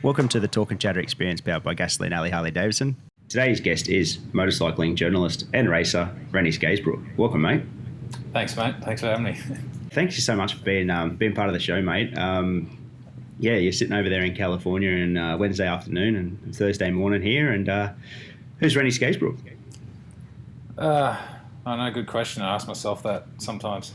Welcome to the Talk and Chatter experience powered by Gasoline Alley Harley Davidson. Today's guest is motorcycling journalist and racer Rennie Scaysbrook. Welcome, mate. Thanks, mate. Thanks for having me. Thank you so much for being part of the show, mate. You're sitting over there in California on Wednesday afternoon and Thursday morning here. And who's Rennie Scaysbrook? I know, good question. I ask myself that sometimes.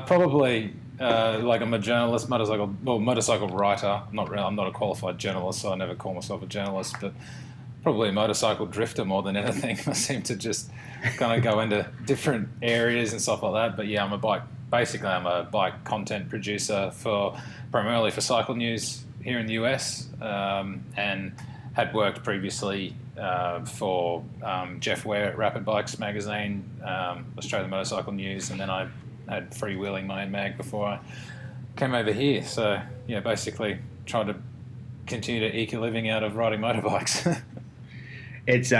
Probably like I'm a journalist, motorcycle writer. I'm not a qualified journalist, so I never call myself a journalist, but probably a motorcycle drifter more than anything. I seem to just kind of go into different areas and stuff like that. But yeah, I'm a bike content producer primarily for Cycle News here in the US, and had worked previously for Jeff Ware at Rapid Bikes magazine, Australian Motorcycle News, and then I had Freewheeling my own mag before I came over here. So yeah, basically trying to continue to eke a living out of riding motorbikes. It's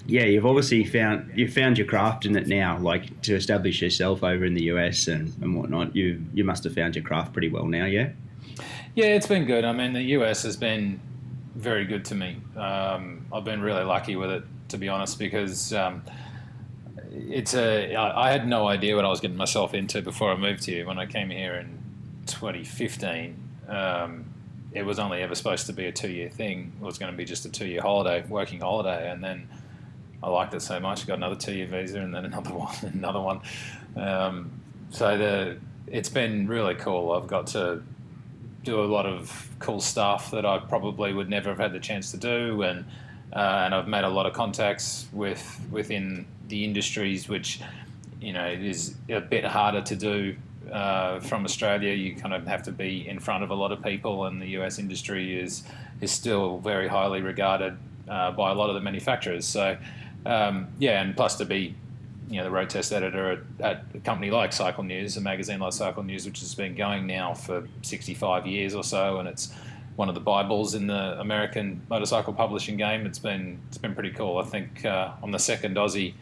you've obviously found your craft in it now, like to establish yourself over in the US and whatnot. You must have found your craft pretty well now, yeah? Yeah, it's been good. I mean, the US has been very good to me. I've been really lucky with it, to be honest, because I had no idea what I was getting myself into before I moved here. When I came here in 2015, it was only ever supposed to be a 2-year thing. It was going to be just a 2-year working holiday, and then I liked it so much, I got another 2-year visa, and then another one. It's been really cool. I've got to do a lot of cool stuff that I probably would never have had the chance to do, and I've made a lot of contacts within the industries, which is a bit harder to do from Australia. You kind of have to be in front of a lot of people, and the US industry is still very highly regarded by a lot of the manufacturers. So and plus to be the road test editor at a company like Cycle News, a magazine like Cycle News, which has been going now for 65 years or so, and it's one of the Bibles in the American motorcycle publishing game. It's been pretty cool. I think I'm the second Aussie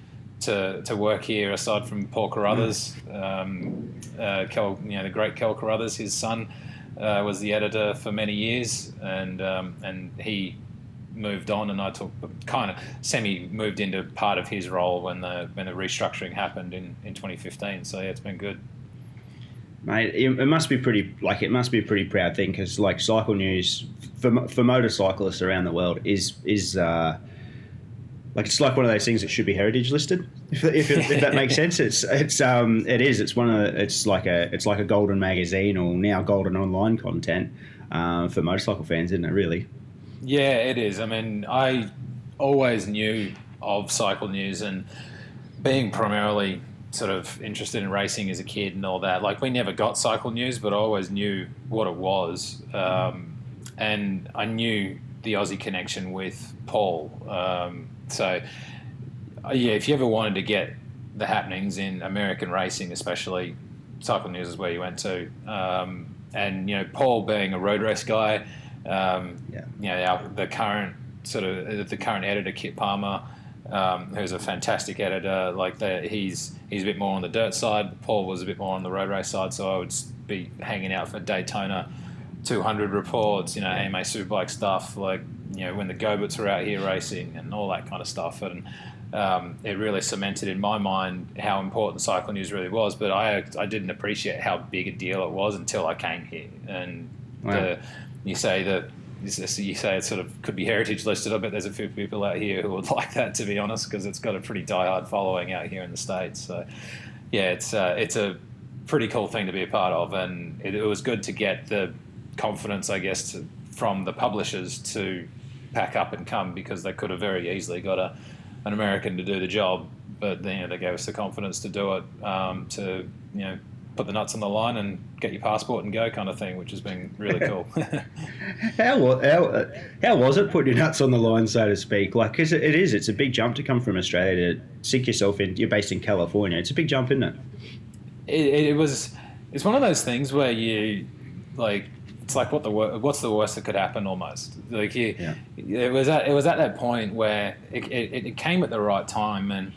to work here, aside from Paul Carruthers. The great Kel Carruthers, his son, was the editor for many years, and he moved on, and I moved into part of his role when the restructuring happened in 2015. So yeah, it's been good. Mate, it must be a pretty proud thing, because like Cycle News for motorcyclists around the world is like, it's like one of those things that should be heritage listed, if that makes sense. It's like a golden magazine, or now golden online content for motorcycle fans, isn't it? Really? Yeah, it is. I mean, I always knew of Cycle News, and being primarily sort of interested in racing as a kid and all that. Like, we never got Cycle News, but I always knew what it was, and I knew the Aussie connection with Paul. If you ever wanted to get the happenings in American racing, especially, Cycle News is where you went to. And Paul being a road race guy, the current editor, Kit Palmer, who's a fantastic editor. He's a bit more on the dirt side. Paul was a bit more on the road race side, so I would be hanging out for Daytona 200 reports, AMA Superbike stuff, when the Goberts were out here racing and all that kind of stuff. And it really cemented in my mind how important Cycle News really was. But I didn't appreciate how big a deal it was until I came here. And wow. You say it sort of could be heritage listed. I bet there's a few people out here who would like that, to be honest, because it's got a pretty diehard following out here in the States. So yeah, it's a pretty cool thing to be a part of, and it was good to get the confidence, I guess, from the publishers to pack up and come, because they could have very easily got an American to do the job, but they gave us the confidence to do it, to put the nuts on the line and get your passport and go, kind of thing, which has been really cool. How was it putting your nuts on the line, so to speak? Like, because it's a big jump to come from Australia to sink yourself in. You're based in California. It's a big jump, isn't it? It's one of those things where you like. It's like what's the worst that could happen, almost. It was at that point where it came at the right time, and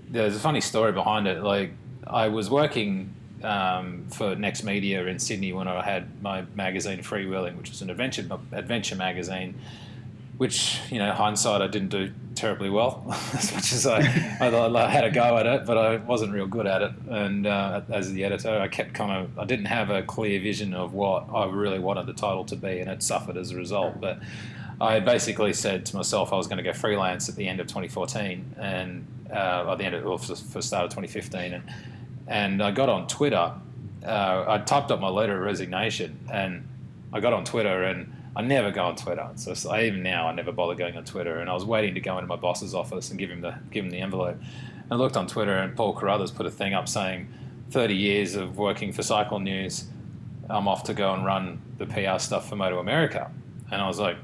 there's a funny story behind it. Like, I was working for Next Media in Sydney when I had my magazine Freewheeling, which was an adventure magazine, which, hindsight, I didn't do terribly well as much as I had a go at it, but I wasn't real good at it. And as the editor, I didn't have a clear vision of what I really wanted the title to be, and it suffered as a result. But I basically said to myself I was going to go freelance at the end of 2014 and at the end for start of 2015, and I got on Twitter. I typed up my letter of resignation, and I got on Twitter, and I never go on Twitter. So even now, I never bother going on Twitter. And I was waiting to go into my boss's office and give him the envelope. I looked on Twitter, and Paul Carruthers put a thing up saying, 30 years of working for Cycle News, I'm off to go and run the PR stuff for Moto America. And I was like,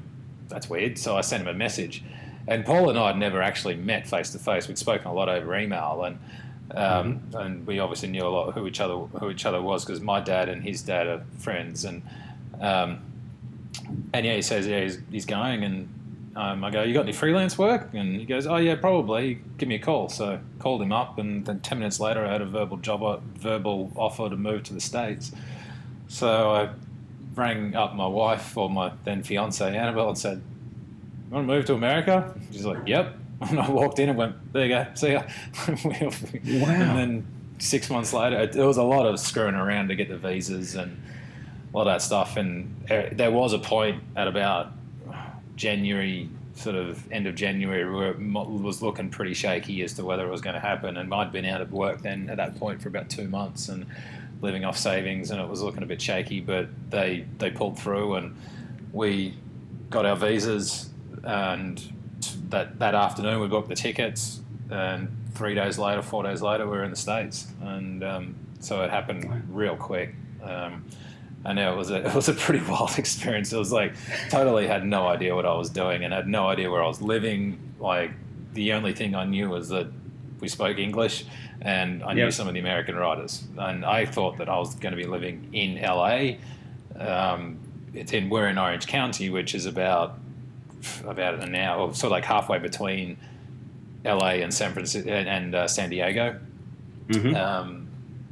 that's weird. So I sent him a message. And Paul and I had never actually met face to face. We'd spoken a lot over email, and we obviously knew a lot who each other was, because my dad and his dad are friends. And yeah, he says, yeah, he's going, and I go, you got any freelance work? And he goes, oh yeah, probably. Give me a call. So I called him up, and then 10 minutes later, I had a verbal offer to move to the States. So I rang up my wife, or my then fiance Annabelle, and said, "You want to move to America?" She's like, "Yep." And I walked in and went, "There you go, see ya." Wow. And then 6 months later, there was a lot of screwing around to get the visas and a lot of that stuff. And there was a point at about January, sort of end of January, where it was looking pretty shaky as to whether it was going to happen. And I'd been out of work then at that point for about 2 months and living off savings, and it was looking a bit shaky, but they pulled through, and we got our visas, and that afternoon we booked the tickets, and 4 days later we were in the States. And so it happened real quick. And it was a pretty wild experience. It was like, totally had no idea what I was doing, and had no idea where I was living. Like, the only thing I knew was that we spoke English, and I knew some of the American riders. And I thought that I was going to be living in LA. We're in Orange County, which is about an hour, or sort of like halfway between LA and San Francisco and San Diego. Mm-hmm.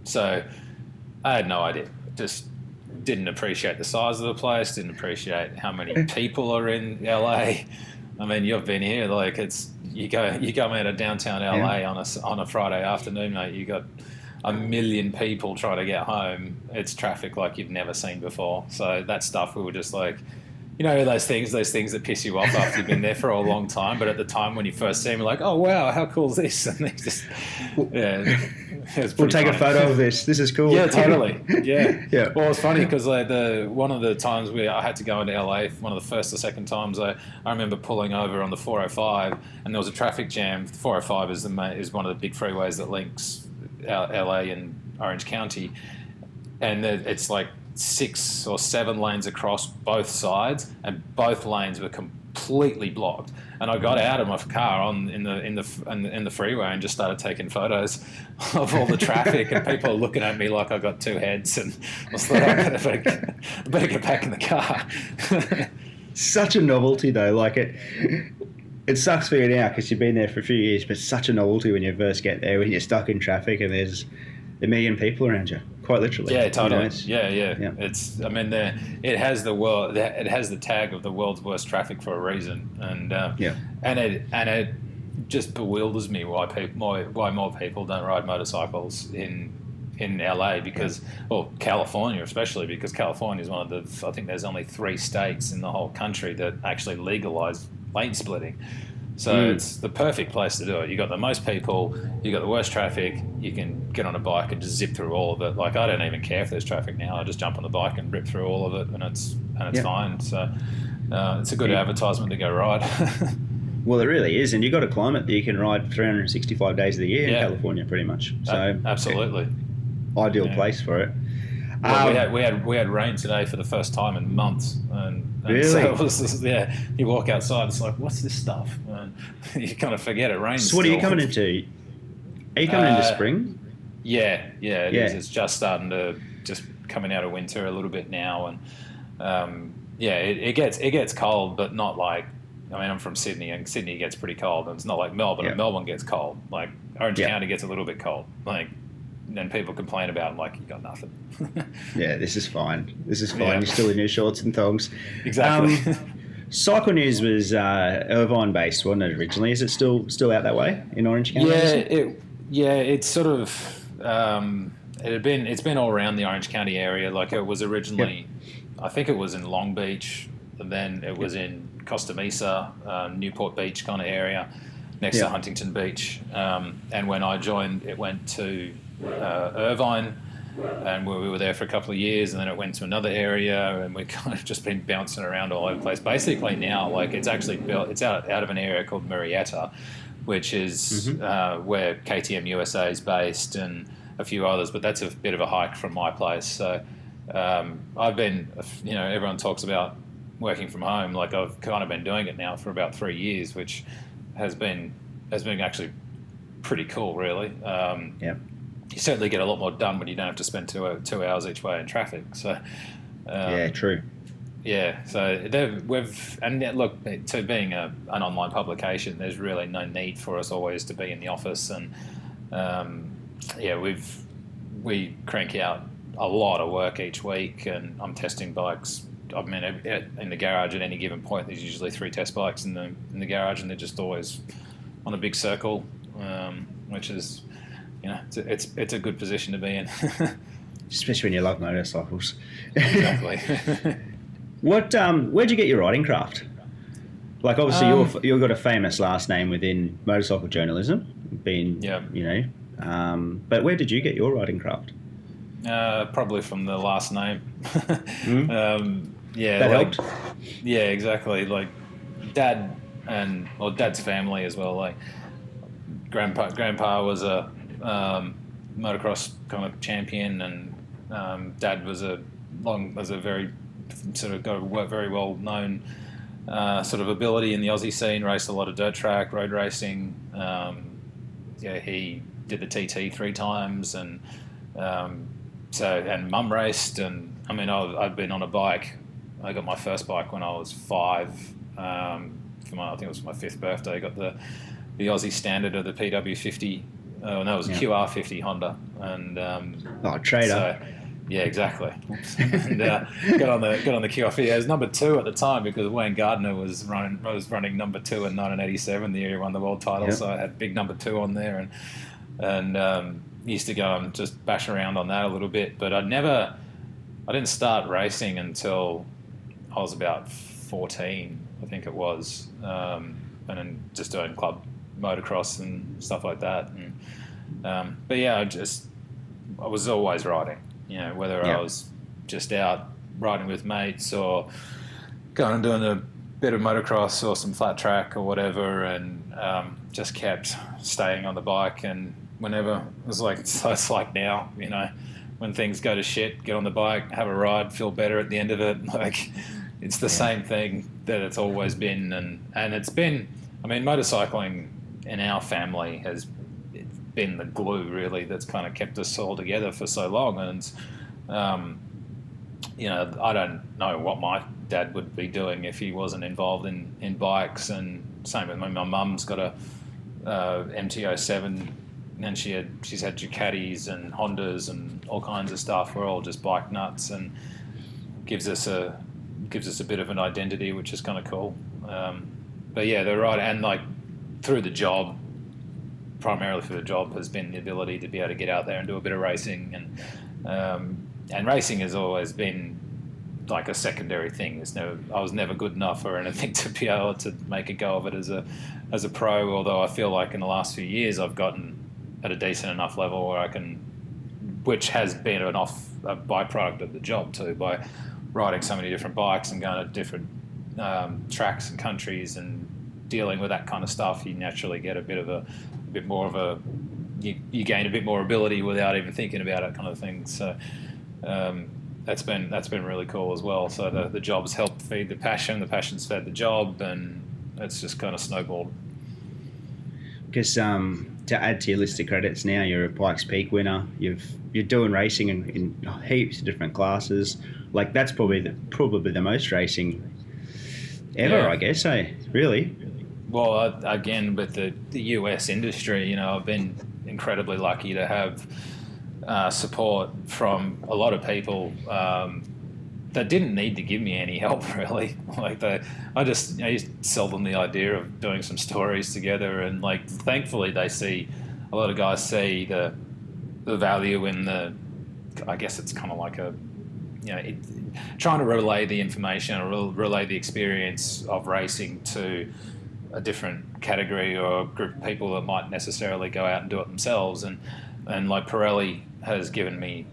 So I had no idea. Just didn't appreciate the size of the place. Didn't appreciate how many people are in LA. I mean, you've been here. Like, you go out of downtown LA on a Friday afternoon, mate. You got a million people trying to get home. It's traffic like you've never seen before. So that stuff, we were just like, those things that piss you off after you've been there for a long time. But at the time when you first see them, you're like, oh wow, how cool is this? And they just, we'll take a photo of this. This is cool. Yeah, totally. Yeah. Yeah. Well, it's funny because one of the times I had to go into LA, one of the first or second times, I remember pulling over on the 405, and there was a traffic jam. The 405 is one of the big freeways that links LA and Orange County, and it's like 6 or 7 lanes across both sides, and both lanes were completely blocked. And I got out of my car in the freeway and just started taking photos of all the traffic, and people are looking at me like I got 2 heads, and I was like, I better get back in the car. Such a novelty though, like it sucks for you now because you've been there for a few years, but such a novelty when you first get there, when you're stuck in traffic and there's a million people around you. Quite literally. Yeah, totally. Yeah. It's. I mean, it has the tag of the world's worst traffic for a reason, and it just bewilders me why more people don't ride motorcycles in LA, because, well, California especially, because California is one of the, I think there's only 3 states in the whole country that actually legalize lane splitting. So it's the perfect place to do it. You got the most people, you got the worst traffic, you can get on a bike and just zip through all of it. Like, I don't even care if there's traffic now. I just jump on the bike and rip through all of it, and it's fine. So it's a good advertisement to go ride. Well, it really is, and you've got a climate that you can ride 365 days of the year in California, pretty much. So absolutely, ideal place for it. Well, we had rain today for the first time in months, and really? So it was just, you walk outside, it's like, what's this stuff? And you kind of forget it rains. So what are you coming into? Are you coming into spring? Yeah, it is. It's just starting to coming out of winter a little bit now, and it gets cold, but not like. I mean, I'm from Sydney, and Sydney gets pretty cold, and it's not like Melbourne. And Melbourne gets cold. Like Orange County gets a little bit cold. Like then people complain about, I'm like, you got nothing. Yeah, this is fine. This is fine. Yeah. You're still in your shorts and thongs. Exactly. Cycle News was Irvine based, wasn't it, originally? Is it still out that way in Orange County? It's sort of it's been all around the Orange County area. Like it was originally, I think it was in Long Beach, and then it was in Costa Mesa, Newport Beach kind of area, next to Huntington Beach. And when I joined, it went to Irvine, and we were there for a couple of years, and then it went to another area, and we've kind of just been bouncing around all over the place. Basically now, like it's actually built, it's out of an area called Marietta, which is where KTM USA is based, and a few others, but that's a bit of a hike from my place. So I've been, everyone talks about working from home. Like I've kind of been doing it now for about 3 years, which has been actually pretty cool, really. You certainly get a lot more done when you don't have to spend 2 hours each way in traffic. So true. Yeah, so look, to being an online publication, there's really no need for us always to be in the office, and we crank out a lot of work each week, and I'm testing bikes. I mean, in the garage at any given point, there's usually 3 test bikes in the garage, and they're just always on a big circle, which is, it's a good position to be in. Especially when you love motorcycles. Exactly. Where'd you get your riding craft? Like, obviously, you've got a famous last name within motorcycle journalism, but where did you get your riding craft? Probably from the last name. That helped. Yeah, exactly. Like Dad's family as well. Like Grandpa was a motocross kind of champion, and Dad was a very sort of got a very well known sort of ability in the Aussie scene. Raced a lot of dirt track, road racing. He did the TT 3 times, and and Mum raced, and I mean I've been on a bike. I got my first bike when I was 5. I think it was my 5th birthday. I got the Aussie standard of the PW50. Oh no, it was a QR50 Honda, and trader. So, yeah, exactly. And got on the QR50. It was number 2 at the time because Wayne Gardner was running number 2 in 1987, the year he won the world title. Yep. So I had big number 2 on there, and used to go and just bash around on that a little bit. But I didn't start racing until I was about 14, I think it was, and then just doing club motocross and stuff like that. And but yeah, I was always riding. Whether I was just out riding with mates or going and doing a bit of motocross or some flat track or whatever, and just kept staying on the bike. And whenever it was like, so it's like now, when things go to shit, get on the bike, have a ride, feel better at the end of it. Like it's the same thing that it's always been, and it's been. I mean, motorcycling in our family has been the glue really that's kind of kept us all together for so long. And I don't know what my dad would be doing if he wasn't involved in bikes. And same with my mum's got a MT-07, and she's had Ducatis and Hondas and all kinds of stuff. We're all just bike nuts, and gives us a bit of an identity, which is kind of cool. But yeah, they're right. And like through the job, primarily for the job, has been the ability to be able to get out there and do a bit of racing, and racing has always been like a secondary thing. I was never good enough or anything to be able to make a go of it as a pro. Although I feel like in the last few years I've gotten at a decent enough level where I can, which has been a byproduct of the job too, by riding so many different bikes and going to different tracks and countries and dealing with that kind of stuff. You naturally get you gain a bit more ability without even thinking about it, kind of thing. So that's been really cool as well. So the job's helped feed the passion's fed the job, and it's just kind of snowballed. Because to add to your list of credits now, you're a Pikes Peak winner. You're doing racing in heaps of different classes. Like that's probably the most racing ever, I guess. Really. Well, again, with the US industry, I've been incredibly lucky to have support from a lot of people that didn't need to give me any help really. Like I used to sell them the idea of doing some stories together, and like thankfully a lot of guys see the value in I guess it's kind of like trying to relay the information or relay the experience of racing to a different category or group of people that might necessarily go out and do it themselves. And like Pirelli has given me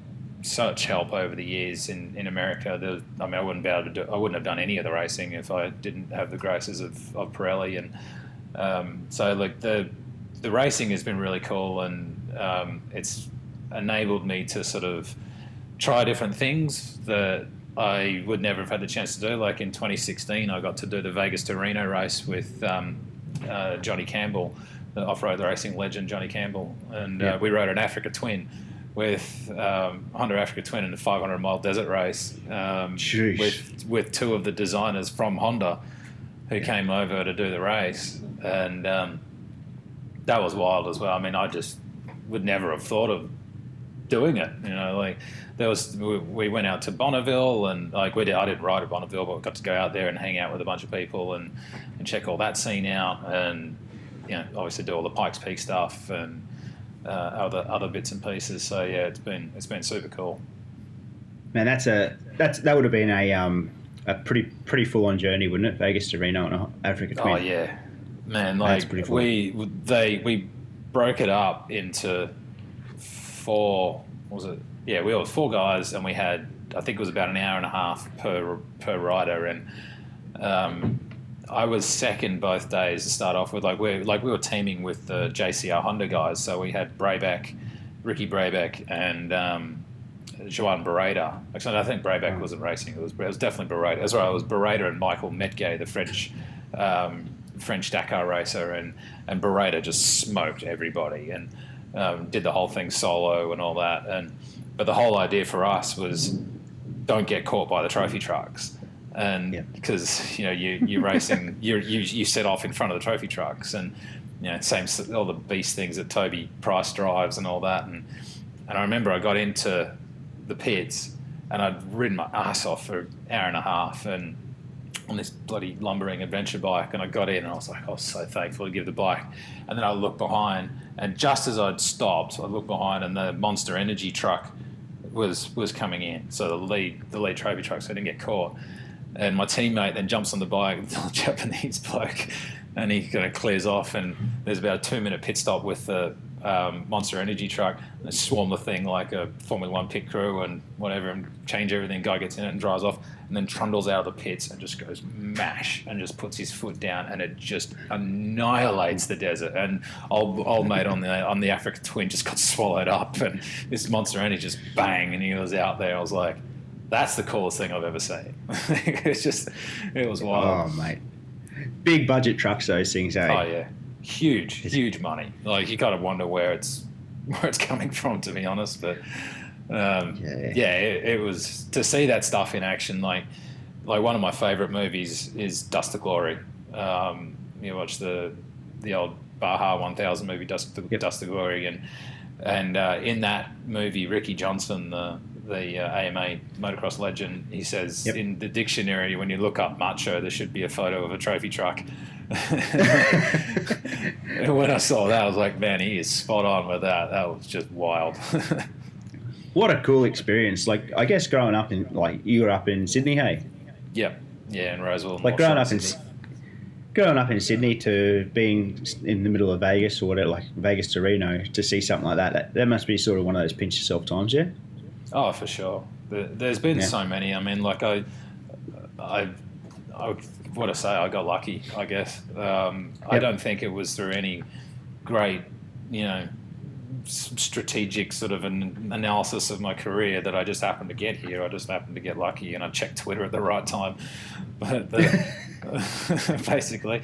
such help over the years in America. I wouldn't have done any of the racing if I didn't have the graces of Pirelli. And so like the racing has been really cool, and it's enabled me to sort of try different things that I would never have had the chance to do. Like in 2016, I got to do the Vegas to Reno race with Johnny Campbell, the off-road racing legend Johnny Campbell, and we rode an Africa Twin with Honda Africa Twin in a 500-mile desert race with two of the designers from Honda who came over to do the race, and that was wild as well. I mean, I just would never have thought of doing it, like we went out to Bonneville, and like I didn't ride at Bonneville, but we got to go out there and hang out with a bunch of people and check all that scene out, and obviously do all the Pikes Peak stuff and other bits and pieces. So yeah, it's been super cool. Man, that would have been a pretty full on journey, wouldn't it? Vegas to Reno and Africa Twin. Oh yeah, man, like we broke it up into four. Was it? Yeah, we were 4 guys, and we had, I think it was about an hour and a half per rider, and I was second both days to start off with. We were teaming with the JCR Honda guys, so we had Ricky Brayback, and Joan Barreda. Actually, I think Brayback wasn't racing. It was definitely Barreda. That's right. It was Barreda and Michael Metgay, the French Dakar racer, and Barreda just smoked everybody and did the whole thing solo and all that. But the whole idea for us was don't get caught by the trophy trucks. And because you're racing, you set off in front of the trophy trucks, and same all the beast things that Toby Price drives and all that. And I remember I got into the pits, and I'd ridden my ass off for an hour and a half, and on this bloody lumbering adventure bike, and I got in, and I was like, I was so thankful to give the bike. And then I looked behind, and just as I'd stopped, I looked behind, and the Monster Energy truck was coming in. So the lead trophy truck, so I didn't get caught. And my teammate then jumps on the bike, the Japanese bloke, and he kind of clears off, and there's about a 2-minute pit stop with the Monster Energy truck, and they swarm the thing like a Formula 1 pit crew and whatever, and change everything. Guy gets in it and drives off, and then trundles out of the pits and just goes mash and just puts his foot down, and it just annihilates the desert. And old mate on the Africa Twin just got swallowed up, and this Monster Energy just bang, and he was out there. I was like, that's the coolest thing I've ever seen. It was wild. Oh, mate. Big budget trucks, those things, eh? Oh, yeah. Huge money. Like, you kind of wonder where it's coming from, to be honest. But, it was, to see that stuff in action, like one of my favourite movies is Dust to Glory. You watch the old Baja 1000 movie, Dust to Glory, and in that movie, Ricky Johnson, the AMA motocross legend, he says in the dictionary, when you look up macho, there should be a photo of a trophy truck. And when I saw that, I was like, man, he is spot on with that. That was just wild. What a cool experience. Like, I guess growing up in, like, you were up in Sydney, hey? Yep. Yeah, in Roseville. Like, growing up in Sydney to being in the middle of Vegas or whatever, like Vegas to Reno, to see something like that must be sort of one of those pinch yourself times, yeah? Oh, for sure. There's been so many. I mean, like I what to say, I got lucky, I guess. I don't think it was through any great, strategic sort of an analysis of my career that I just happened to get here. I just happened to get lucky, and I checked Twitter at the right time. But basically,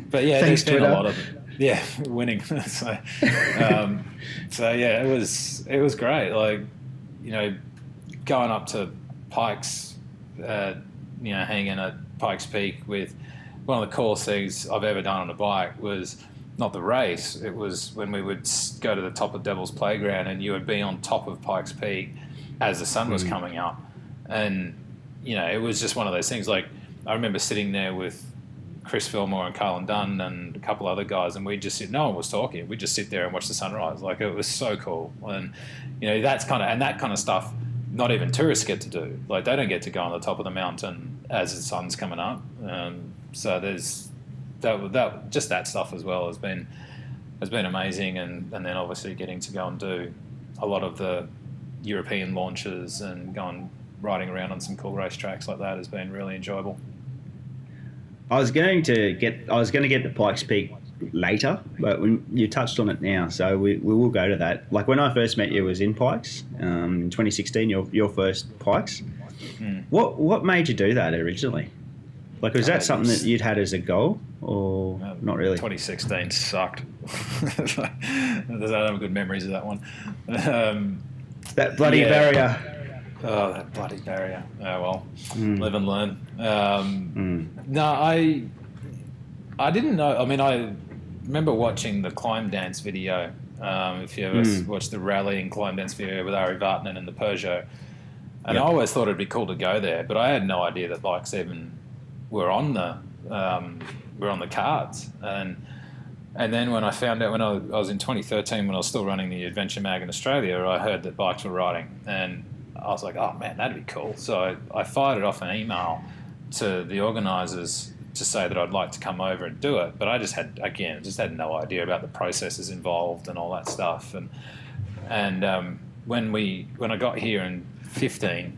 but yeah, Thanks, there's been Twitter. a lot of winning. So yeah, it was great. Like, going up to Pikes, hanging at Pikes Peak with one of the coolest things I've ever done on a bike was, not the race. It was when we would go to the top of Devil's Playground, and you would be on top of Pikes Peak as the sun was coming up, and it was just one of those things. Like, I remember sitting there with Chris Fillmore and Carlin Dunn and a couple other guys, and we'd just sit. No one was talking. We'd just sit there and watch the sunrise. Like, it was so cool, and that kind of stuff. Not even tourists get to do. Like, they don't get to go on the top of the mountain as the sun's coming up. So there's that stuff as well has been amazing, and then obviously getting to go and do a lot of the European launches and going riding around on some cool racetracks like that has been really enjoyable. I was going to get the Pikes Peak later, but when you touched on it now, so we will go to that. Like, when I first met you was in Pikes, in 2016, your first Pikes. What made you do that originally? Like, was that something that you'd had as a goal, or not really? 2016 sucked. I don't have good memories of that one. That bloody barrier. Oh, that bloody barrier. Oh, well, live and learn. No, I didn't know. I mean, I remember watching the climb dance video. If you ever watched the rally and climb dance video with Ari Vartanen and the Peugeot. And I always thought it'd be cool to go there, but I had no idea that bikes even were on the cards. And then when I found out, when I was in 2013, when I was still running the Adventure Mag in Australia, I heard that bikes were riding, and I was like, oh man, that'd be cool. So I fired it off an email to the organisers to say that I'd like to come over and do it. But I just had no idea about the processes involved and all that stuff. And when I got here in 15,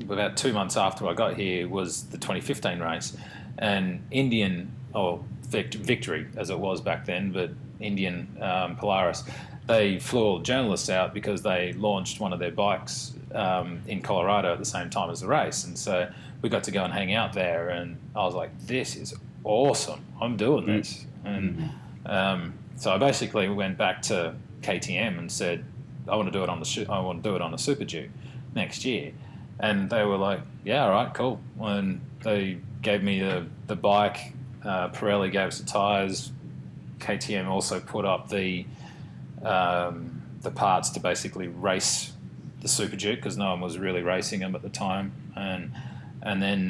about 2 months after I got here was the 2015 race, and Indian, or Victory as it was back then, but Indian Polaris, they flew all the journalists out because they launched one of their bikes in Colorado at the same time as the race. And so we got to go and hang out there, and I was like, this is awesome. I'm doing this. And so I basically went back to KTM and said, I want to do it on the Super Duke next year. And they were like, yeah, all right, cool. And they gave me the bike. Pirelli gave us the tyres. KTM also put up the parts to basically race the Super Duke, because no one was really racing them at the time. And then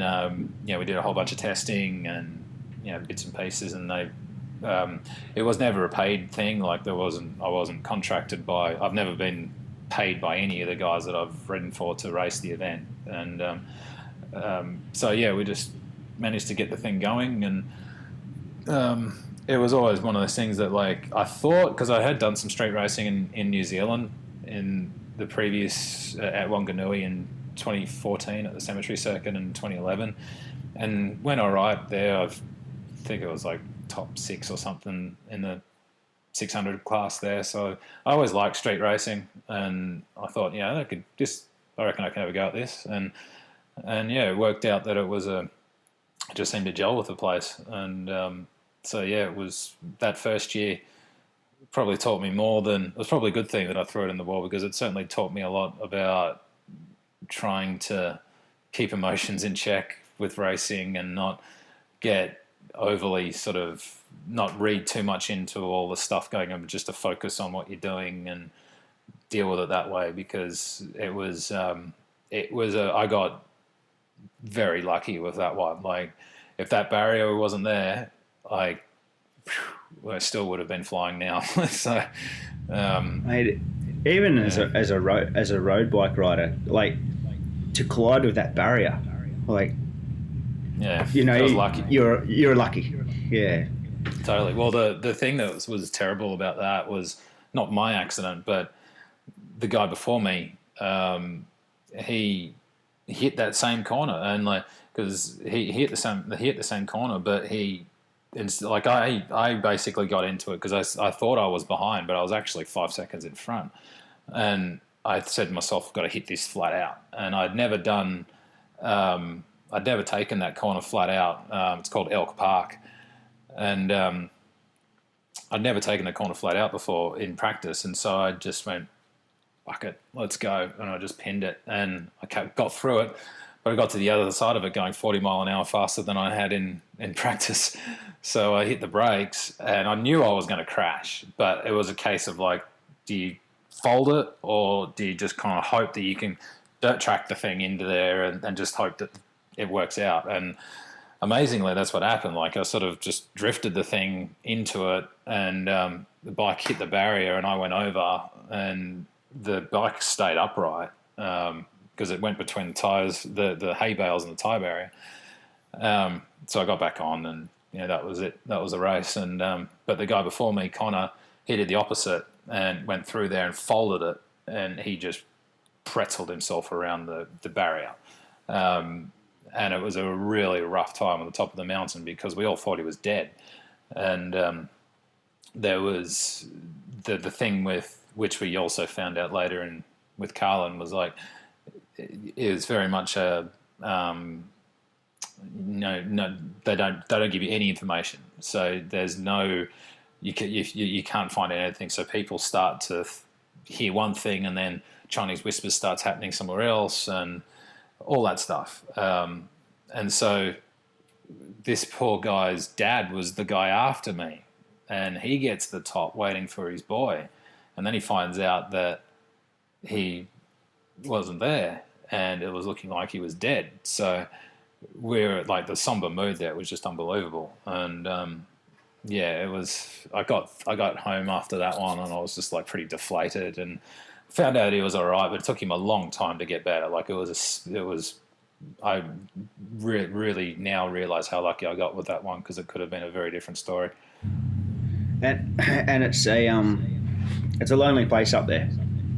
we did a whole bunch of testing and bits and pieces, and they it was never a paid thing. Like, I wasn't contracted by. I've never been paid by any of the guys that I've ridden for to race the event. And so we just managed to get the thing going, and it was always one of those things that, like, I thought, because I had done some street racing in New Zealand in the previous at Wanganui in 2014 at the Cemetery Circuit in 2011, and went all right there. I think it was like top 6 or something in the 600 class there. So I always liked street racing, and I thought, I reckon I can have a go at this. And it worked out that it just seemed to gel with the place. And it was that first year probably taught me more than, it was probably a good thing that I threw it in the wall, because it certainly taught me a lot about trying to keep emotions in check with racing and not get overly sort of, not read too much into all the stuff going on, but just to focus on what you're doing and deal with it that way. Because I got very lucky with that one. Like, if that barrier wasn't there, I still would have been flying now. So, mate, even as a road bike rider, like, to collide with that barrier, like, I was lucky. You're lucky, yeah. Totally. Well, the thing that was terrible about that was not my accident, but the guy before me. He hit that same corner, and like, because he hit the same corner, but I basically got into it because I thought I was behind, but I was actually 5 seconds in front, and I said to myself, I've got to hit this flat out, and I'd never taken that corner flat out. It's called Elk Park. And I'd never taken the corner flat out before in practice, and so I just went, fuck it, let's go, and I just pinned it, and I got through it. but I got to the other side of it going 40 mile an hour faster than I had in practice. So I hit the brakes and I knew I was going to crash, but it was a case of like, do you fold it or do you just kind of hope that you can dirt track the thing into there and just hope that it works out? And amazingly, that's what happened. Like I sort of just drifted the thing into it and the bike hit the barrier and I went over and the bike stayed upright because it went between the tyres, the hay bales and the tyre barrier. So I got back on and that was it. That was the race. And but the guy before me, Connor, he did the opposite and went through there and folded it and he just pretzeled himself around the barrier. And it was a really rough time on the top of the mountain because we all thought he was dead. And there was the thing with which we also found out later with Carlin was like, it was very much a, no, they don't give you any information. So there's no, you can't find anything. So people start to hear one thing and then Chinese whispers starts happening somewhere else and all that stuff. And so this poor guy's dad was the guy after me and he gets to the top waiting for his boy. And then he finds out that he wasn't there and it was looking like he was dead. So we're like the somber mood there was just unbelievable. And it was, I got home after that one and I was just like pretty deflated and found out he was all right, but it took him a long time to get better. Like I really now realize how lucky I got with that one because it could have been a very different story. And it's a lonely place up there,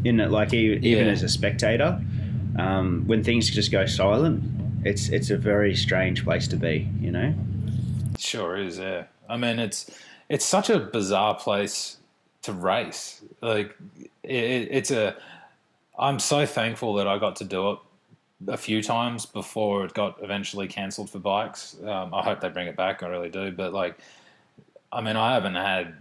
isn't it? Like even as a spectator, when things just go silent, it's a very strange place to be, Sure is, yeah. I mean, it's such a bizarre place to race. Like I'm so thankful that I got to do it a few times before it got eventually cancelled for bikes. I hope they bring it back. I really do. But I haven't had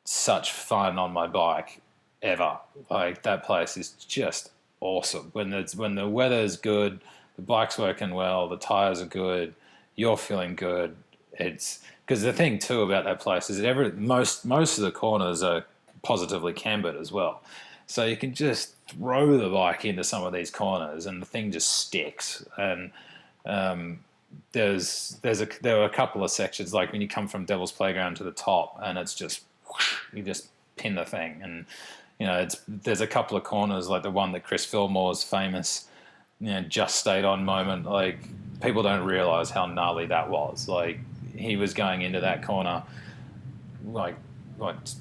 such fun on my bike ever. Like that place is just awesome. When the weather's good, the bike's working well, the tires are good, you're feeling good. It's because the thing too about that place is that most of the corners are positively cambered as well. So you can just throw the bike into some of these corners and the thing just sticks. And there were a couple of sections, like when you come from Devil's Playground to the top and it's just, whoosh, you just pin the thing. And, there's a couple of corners like the one that Chris Fillmore's famous, just stayed on moment. Like people don't realize how gnarly that was. Like he was going into that corner, like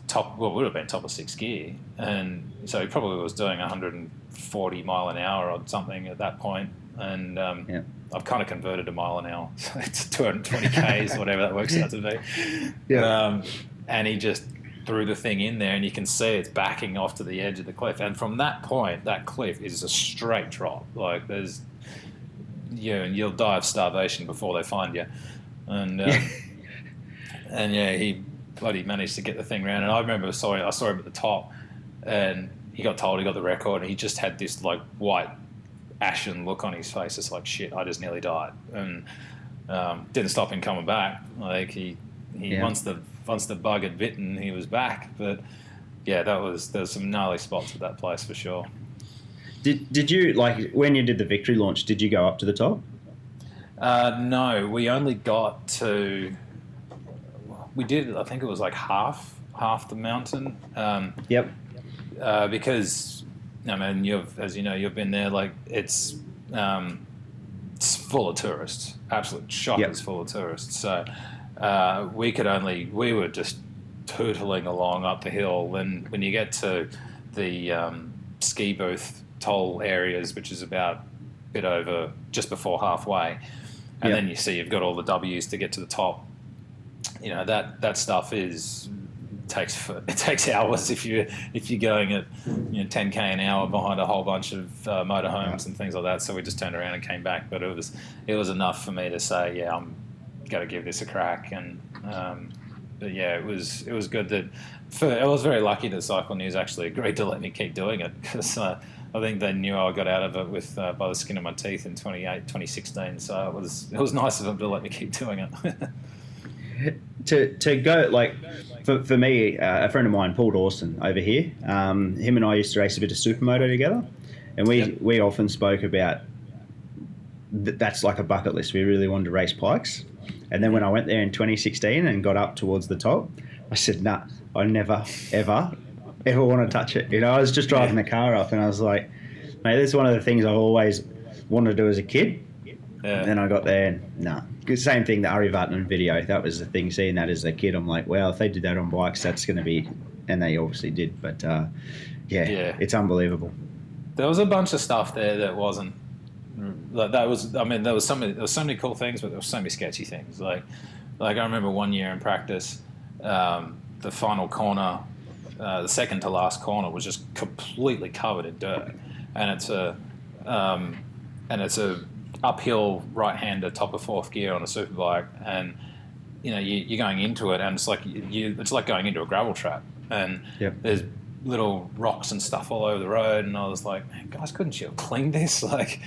top, what would have been top of sixth gear. And so he probably was doing 140 mile an hour or something at that point. And I've kind of converted to mile an hour. So it's 220 Ks, whatever that works out to be. Yeah. And he just threw the thing in there and you can see it's backing off to the edge of the cliff. And from that point, that cliff is a straight drop. Like there's, and you'll die of starvation before they find you. And, he bloody managed to get the thing around. And I remember I saw him at the top and he got told he got the record and he just had this like white ashen look on his face. It's like, shit, I just nearly died. And didn't stop him coming back. Like he once the bug had bitten, he was back. But yeah, there's some gnarly spots at that place for sure. Did you, like when you did the victory launch, did you go up to the top? No, we only got to, we did, I think it was like half the mountain. Yep. Because, you've been there, like it's full of tourists, absolute shockers. Yep. Full of tourists. So we were just tootling along up the hill. And when you get to the ski booth toll areas, which is about a bit over just before halfway, and then you see you've got all the W's to get to the top. That stuff takes hours if you're going at 10k an hour behind a whole bunch of motorhomes and things like that. So we just turned around and came back. But it was enough for me to say, I'm got to give this a crack. And but yeah, it was good that I was very lucky that Cycle News actually agreed to let me keep doing it because I I think they knew I got out of it with by the skin of my teeth in 2016. So it was nice of them to let me keep doing it. To go, like, for me, a friend of mine, Paul Dawson, over here, him and I used to race a bit of supermoto together, and we often spoke about that's like a bucket list. We really wanted to race Pikes, and then when I went there in 2016 and got up towards the top, I said, nah, I never, ever want to touch it. You know, I was just driving the car up and I was like, mate, this is one of the things I always wanted to do as a kid. Yeah. And then I got there and nah. Same thing, the Ari Vatanen video. That was the thing, seeing that as a kid. I'm like, well, if they did that on bikes, that's going to be... And they obviously did. But, it's unbelievable. There was a bunch of stuff there that wasn't... Like that was... I mean, there was so many cool things, but there were so many sketchy things. Like I remember one year in practice, the final corner... the second to last corner was just completely covered in dirt, and it's a uphill right-hander top of fourth gear on a superbike, and you know you're going into it, and it's like going into a gravel trap, and there's little rocks and stuff all over the road, and I was like, man, guys, couldn't you have cleaned this? Like,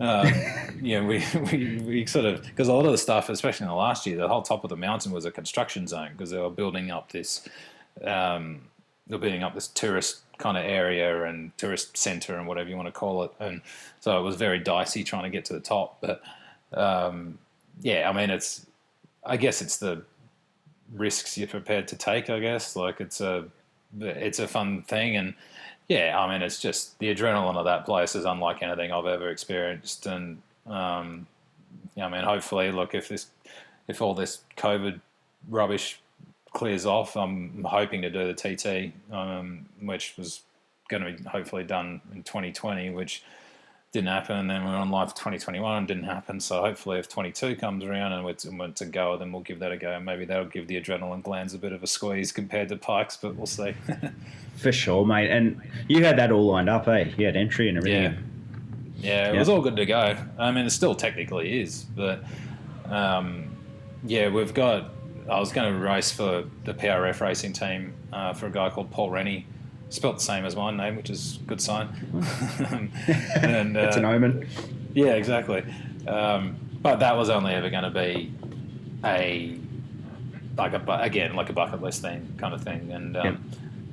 we sort of, because a lot of the stuff, especially in the last year, the whole top of the mountain was a construction zone because they were building up this. They're building up this tourist kind of area and tourist centre and whatever you want to call it. And so it was very dicey trying to get to the top. But, I mean, I guess it's the risks you're prepared to take, I guess. Like, it's a fun thing. And, yeah, I mean, it's just the adrenaline of that place is unlike anything I've ever experienced. And, I mean, hopefully, look, if all this COVID rubbish clears off, I'm hoping to do the TT, which was going to be hopefully done in 2020, which didn't happen, and then we're on live for 2021 and didn't happen. So hopefully if 22 comes around and we're to go, then we'll give that a go. Maybe that'll give the adrenaline glands a bit of a squeeze compared to Pikes, but we'll see. For sure, mate. And you had that all lined up, eh? You had entry and everything. Yeah, it was all good to go. I mean, it still technically is, but we've got... I was going to race for the PRF racing team for a guy called Paul Rennie, spelt the same as my name, which is a good sign. And it's an omen. Yeah, exactly. But that was only ever going to be a bucket list thing kind of thing. And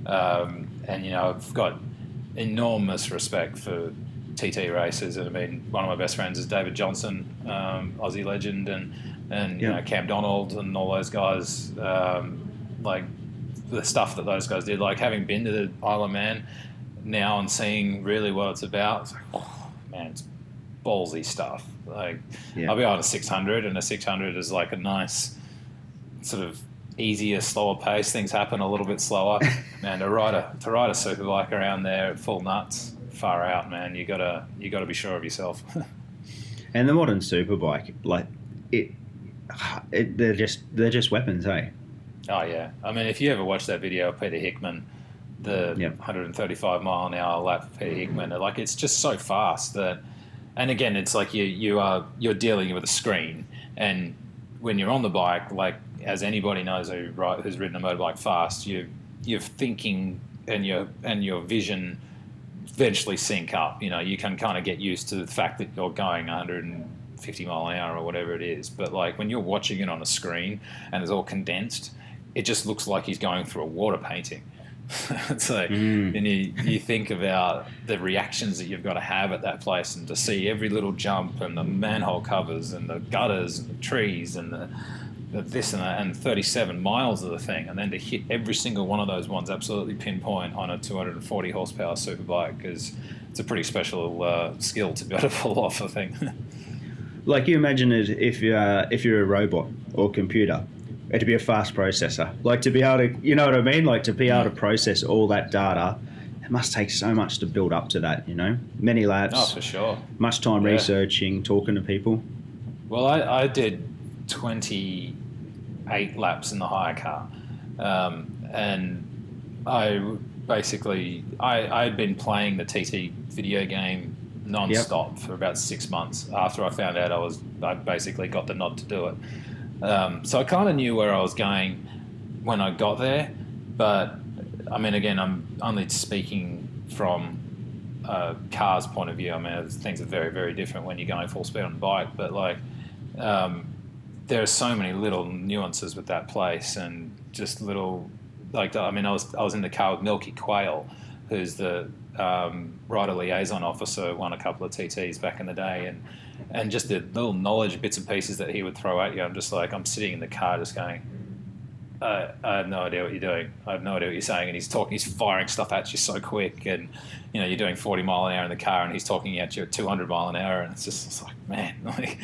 and you know, I've got enormous respect for TT racers. I mean, one of my best friends is David Johnson, Aussie legend, and you know, Cam Donald and all those guys, like the stuff that those guys did, like having been to the Isle of Man now and seeing really what it's about, it's like, oh man, it's ballsy stuff. Like, I'll be on a 600, and a 600 is like a nice sort of easier, slower pace. Things happen a little bit slower. Man, to ride a superbike around there full nuts, far out, man. You gotta be sure of yourself. And the modern superbike, like they're just weapons, eh? Oh yeah. I mean, if you ever watch that video of Peter Hickman, the 135 mile an hour lap of Peter Hickman, like it's just so fast that, and again, it's like you're dealing with a screen, and when you're on the bike, like as anybody knows who's ridden a motorbike fast, you're thinking and your vision eventually sync up. You know, you can kind of get used to the fact that you're going 150 mile an hour or whatever it is. But like when you're watching it on a screen and it's all condensed, it just looks like he's going through a water painting. So, and you think about the reactions that you've got to have at that place, and to see every little jump and the manhole covers and the gutters and the trees and the this and that, and 37 miles of the thing, and then to hit every single one of those ones absolutely pinpoint on a 240 horsepower superbike, because it's a pretty special skill to be able to pull off, I think. Like, you imagine it if you're a robot or computer, it'd be a fast processor. Like, to be able to, you know what I mean? Like, to be able to process all that data, it must take so much to build up to that, you know? Many laps. Oh, for sure. Much time researching, talking to people. Well, I did 28 laps in the hire car. And I'd been playing the TT video game non-stop for about 6 months after I found out I basically got the nod to do it. So I kind of knew where I was going when I got there, but I mean, again, I'm only speaking from car's point of view, I mean, things are very, very different when you're going full speed on a bike. But like, there are so many little nuances with that place, and just little, like, I mean, I was in the car with Milky Quayle, who's the rider liaison officer, won a couple of TTs back in the day, and just the little knowledge bits and pieces that he would throw at you. I'm sitting in the car just going, I have no idea what you're doing. I have no idea what you're saying. And he's firing stuff at you so quick. And, you're doing 40 mile an hour in the car and he's talking at you at 200 mile an hour. And it's like, man, like,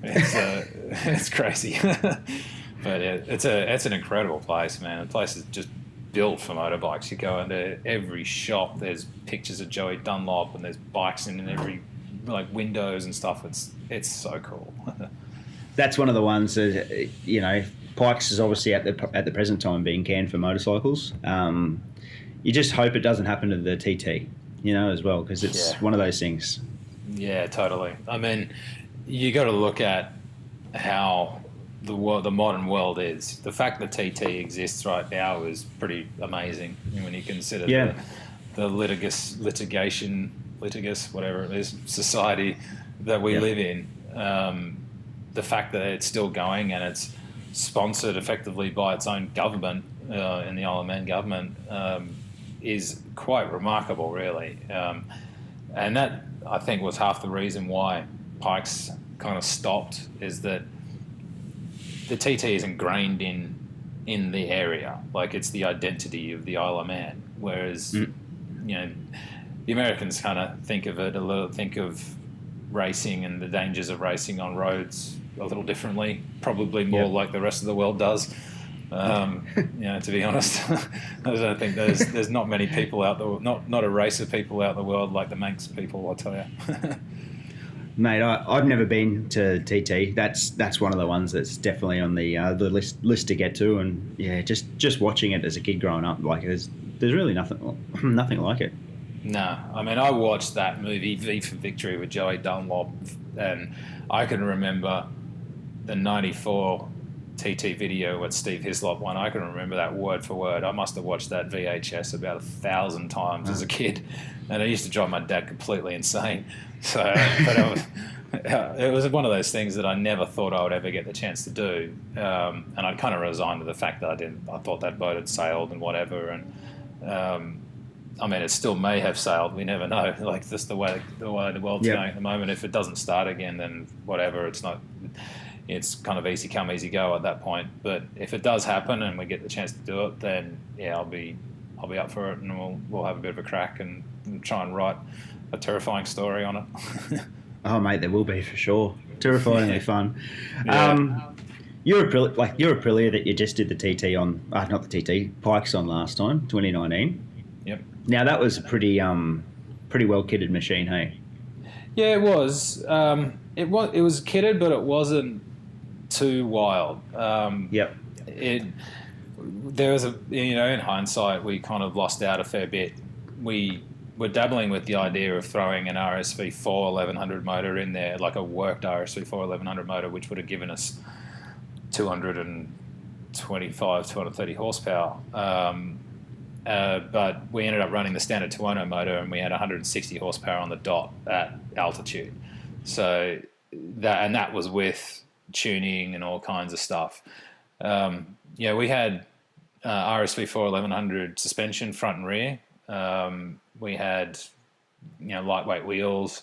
it's crazy. But it's an incredible place, man. The place is just built for motorbikes. You go into every shop, there's pictures of Joey Dunlop and there's bikes in every, like, windows and stuff. It's so cool. That's one of the ones that, Pikes is obviously at the present time being canned for motorcycles. You just hope it doesn't happen to the TT, as well, because it's one of those things. Yeah, totally. I mean, you got to look at how the modern world is. The fact that TT exists right now is pretty amazing when you consider the litigation, whatever it is, society that we live in. The fact that it's still going and it's sponsored effectively by its own government, in the Isle of Man government, is quite remarkable, really. And that, I think, was half the reason why Pikes kind of stopped, is that the TT is ingrained in the area. Like, it's the identity of the Isle of Man. Whereas, the Americans kind of think of racing and the dangers of racing on roads a little differently, probably more like the rest of the world does. To be honest, I don't think there's not many people out there, not a race of people out in the world like the Manx people, I'll tell you. Mate, I've never been to TT. That's one of the ones that's definitely on the list to get to, and just watching it as a kid growing up, like there's really nothing like it. No, I mean, I watched that movie V for Victory with Joey Dunlop, and I can remember the '94 TT video with Steve Hislop one. I can remember that word for word. I must have watched that VHS about 1,000 times as a kid, and it used to drive my dad completely insane. So, but it was one of those things that I never thought I would ever get the chance to do, and I kind of resigned to the fact that I didn't. I thought that boat had sailed and whatever, and I mean, it still may have sailed. We never know. Like, just the way the world's going at the moment. If it doesn't start again, then whatever. It's not. It's kind of easy come, easy go at that point. But if it does happen and we get the chance to do it, then I'll be up for it, and we'll have a bit of a crack and try and write a terrifying story on it. Oh, mate, there will be for sure. Terrifyingly fun. Yeah. You're Aprilia that you just did the TT on, not the TT, Pikes on last time, 2019. Yep. Now that was a pretty well kitted machine, hey? Yeah, it was. It was kitted, but it wasn't too wild. There was in hindsight, we kind of lost out a fair bit. We were dabbling with the idea of throwing an RSV4 1100 motor in there, like a worked RSV4 1100 motor, which would have given us 225, 230 horsepower. But we ended up running the standard Tuono motor, and we had 160 horsepower on the dot at altitude. So that was with tuning and all kinds of stuff. We had RSV4 1100 suspension front and rear. We had lightweight wheels.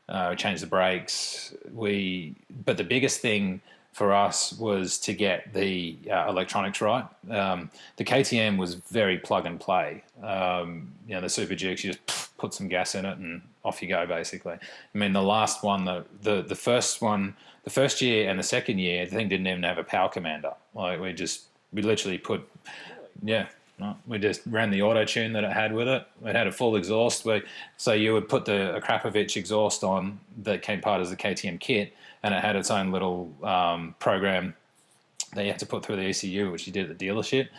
We changed the brakes. But the biggest thing for us was to get the electronics right. The KTM was very plug and play. The Super Dukes, you just put some gas in it and off you go, basically. I mean, the last one, the first one, the first year and the second year, the thing didn't even have a power commander. Like, we literally we just ran the auto tune that it had with it. It had a full exhaust. So you would put a Krapovich exhaust on that came part of the KTM kit, and it had its own little program that you had to put through the ECU, which you did at the dealership.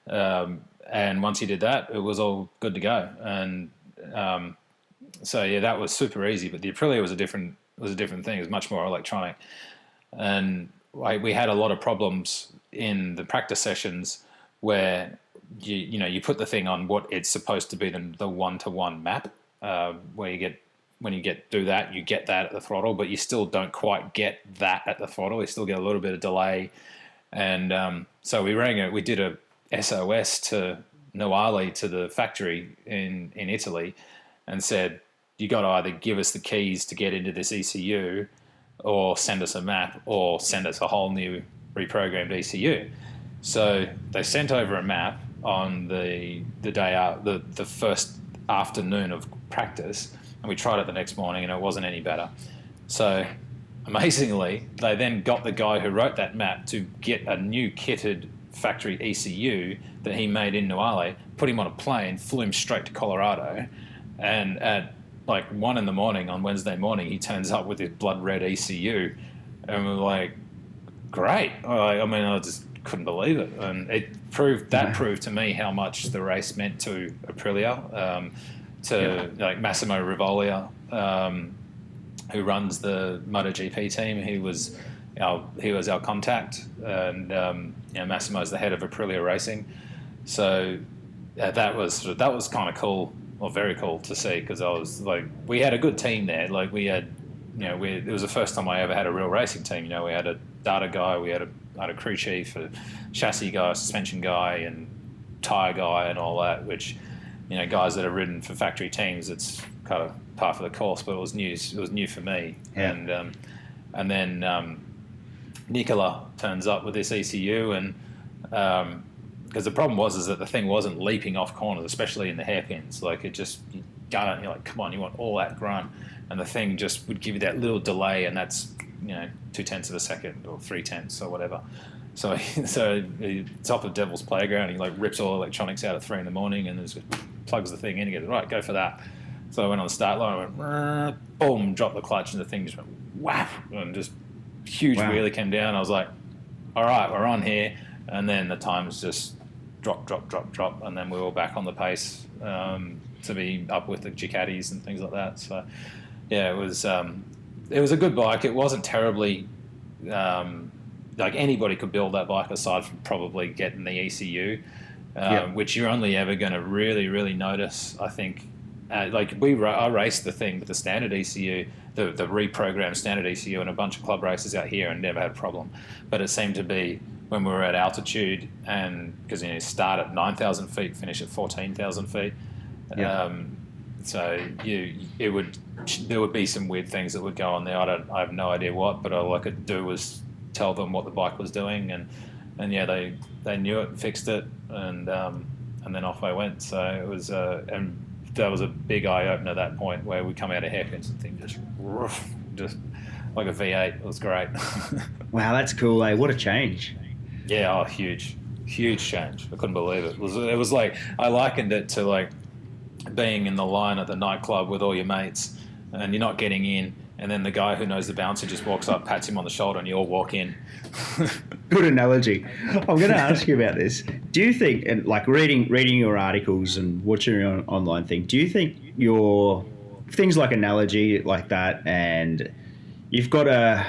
And once you did that, it was all good to go. And that was super easy. But the Aprilia was a different thing. It was much more electronic, and we had a lot of problems in the practice sessions where you put the thing on what it's supposed to be the 1-to-1 map, where when you do that, you get that at the throttle, but you still don't quite get that at the throttle. You still get a little bit of delay. And so we did a SOS to Noale, to the factory in Italy, and said, you got to either give us the keys to get into this ECU, or send us a map, or send us a whole new reprogrammed ECU. So they sent over a map on the day out, the first afternoon of practice, and we tried it the next morning, and it wasn't any better. So amazingly, they then got the guy who wrote that map to get a new kitted factory ECU that he made in Noale, put him on a plane, flew him straight to Colorado, and at like 1 a.m. on Wednesday morning, he turns up with his blood red ECU, and we're like, great. I just couldn't believe it, and it proved to me how much the race meant to Aprilia, like Massimo Rivolia, who runs the MotoGP team. He was our contact, and Massimo's the head of Aprilia Racing. So that was kind of cool, or very cool to see, because I was like, we had a good team there. Like we had, it was the first time I ever had a real racing team. We had a data guy, we had a crew chief, a chassis guy, a suspension guy, and tyre guy, and all that. Which, guys that have ridden for factory teams, it's kind of par for the course. But it was new. It was new for me. Yeah. And then Nicola turns up with this ECU, and because the problem was that the thing wasn't leaping off corners, especially in the hairpins. Like, it just, you're like, come on, you want all that grunt, and the thing just would give you that little delay, and that's 0.2 of a second or 0.3 or whatever. So the top of Devil's Playground, he like rips all the electronics out at 3 a.m, and just plugs the thing in and goes, right, go for that. So I went on the start line, I went, boom, dropped the clutch, and the thing just went whap, and just huge wheelie came down. I was like, all right, we're on here. And then the times just drop, and then we were back on the pace to be up with the Ducatis and things like that. So yeah, it was a good bike. It wasn't terribly like anybody could build that bike, aside from probably getting the ECU, which you're only ever going to really notice, I think. I raced the thing with the standard ECU, the reprogrammed standard ECU, in a bunch of club races out here, and never had a problem. But it seemed to be when we were at altitude, and because you start at 9,000 feet, finish at 14,000 feet. So there would be some weird things that would go on there. I have no idea what, but all I could do was tell them what the bike was doing, and they knew it, fixed it, and then off I went. So it was and that was a big eye opener at that point, where we come out of hairpins and thing just like a V8. It was great. Wow, that's cool, eh? What a change. Yeah, huge change. I couldn't believe it. It was like, I likened it to like being in the line at the nightclub with all your mates, and you're not getting in, and then the guy who knows the bouncer just walks up, pats him on the shoulder, and you all walk in. Good analogy. I'm going to ask you about this. Do you think, and like reading your articles and watching your online thing, do you think your things like analogy like that, and you've got a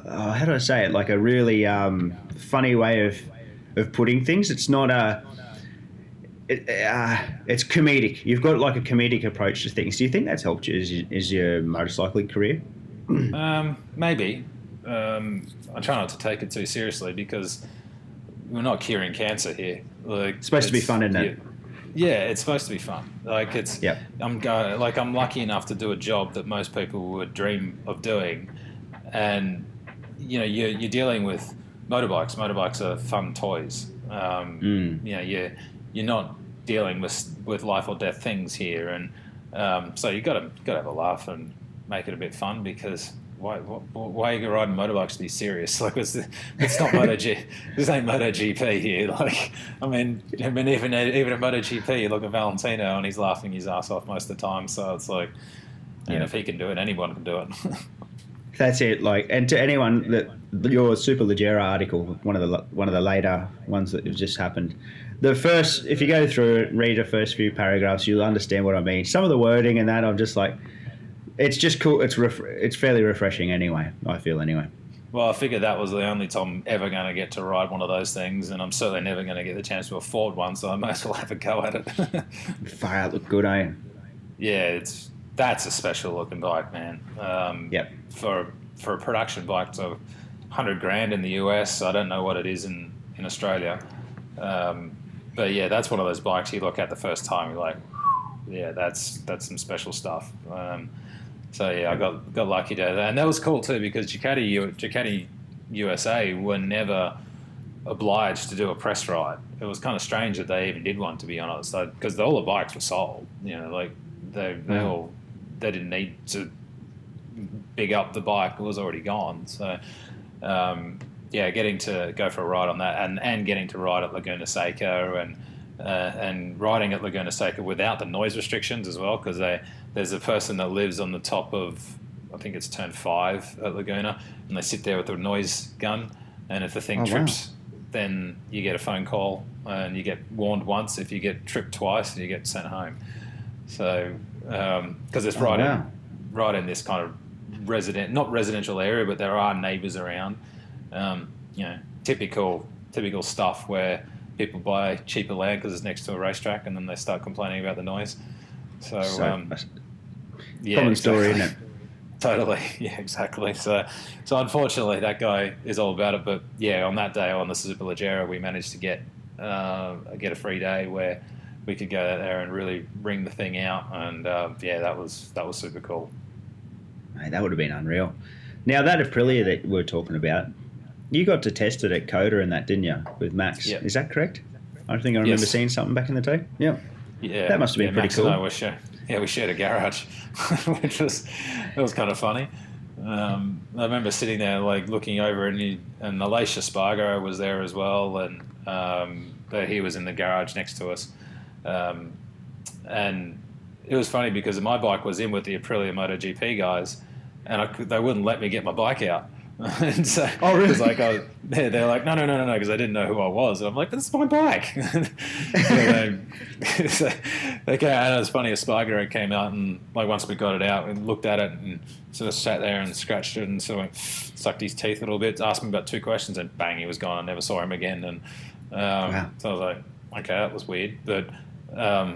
how do I say it? Like a really funny way of putting things. It's not it's comedic. You've got like a comedic approach to things. Do you think that's helped you as your motorcycling career? Maybe. I try not to take it too seriously, because we're not curing cancer here. Like, it's supposed to be fun, isn't it? Yeah, it's supposed to be fun. Like I'm lucky enough to do a job that most people would dream of doing, and you're dealing with motorbikes. Motorbikes are fun toys. You're not dealing with life or death things here, and so you got to have a laugh and make it a bit fun, because why are you riding motorbikes to be serious? Like, it's not MotoGP. This ain't MotoGP here. Like, I mean even at MotoGP, you look at Valentino and he's laughing his ass off most of the time. So it's like, if he can do it, anyone can do it. That's it. Like, and to anyone that your Superleggera article, one of the later ones that have just happened, if you go through it, read the first few paragraphs, you'll understand what I mean. Some of the wording and that, I'm just like, it's just cool. It's fairly refreshing anyway, I feel anyway. Well, I figured that was the only time I'm ever going to get to ride one of those things, and I'm certainly never going to get the chance to afford one, so I might as well have a go at it. Far out look good, eh? Yeah, that's a special looking bike, man. Yep. For a production bike, so 100 grand in the US. I don't know what it is in Australia, but yeah, that's one of those bikes you look at the first time, you're like, yeah, that's some special stuff. So yeah, I got lucky there, and that was cool too because Ducati USA were never obliged to do a press ride. It was kind of strange that they even did one, to be honest, because all the bikes were sold. Like they didn't need to big up the bike; it was already gone. So yeah, getting to go for a ride on that, and getting to ride at Laguna Seca and riding at Laguna Seca without the noise restrictions as well, because there's a person that lives on the top of, I think it's turn 5 at Laguna, and they sit there with a noise gun, and if the thing trips, then you get a phone call, and you get warned once. If you get tripped twice, you get sent home. So, because it's right in this kind of not residential area, but there are neighbours around. Typical stuff where people buy cheaper land because it's next to a racetrack, and then they start complaining about the noise. So yeah, common story, isn't it? Totally, yeah, exactly. So unfortunately, that guy is all about it. But yeah, on that day on the Superleggera, we managed to get a free day where we could go there and really ring the thing out, and yeah, that was super cool. Mate, that would have been unreal. Now that Aprilia that we're talking about, you got to test it at Coda and that, didn't you, with Max? Yep. Is that correct? I think I remember seeing something back in the day. Yeah. Yeah. That must have been pretty Max cool. And we shared a garage, which was kind of funny. I remember sitting there like looking over, and Alicia Spargo was there as well, and but he was in the garage next to us, and it was funny because my bike was in with the Aprilia MotoGP guys, and they wouldn't let me get my bike out. And so really? It was like, they're like, no, because they didn't know who I was. And I'm like, this is my bike. So they came out, and it was funny, Espargaro came out, and like once we got it out and looked at it and sort of sat there and scratched it and sort of sucked his teeth a little bit, asked me about 2 questions, and bang, he was gone. I never saw him again. And so I was like, okay, that was weird. But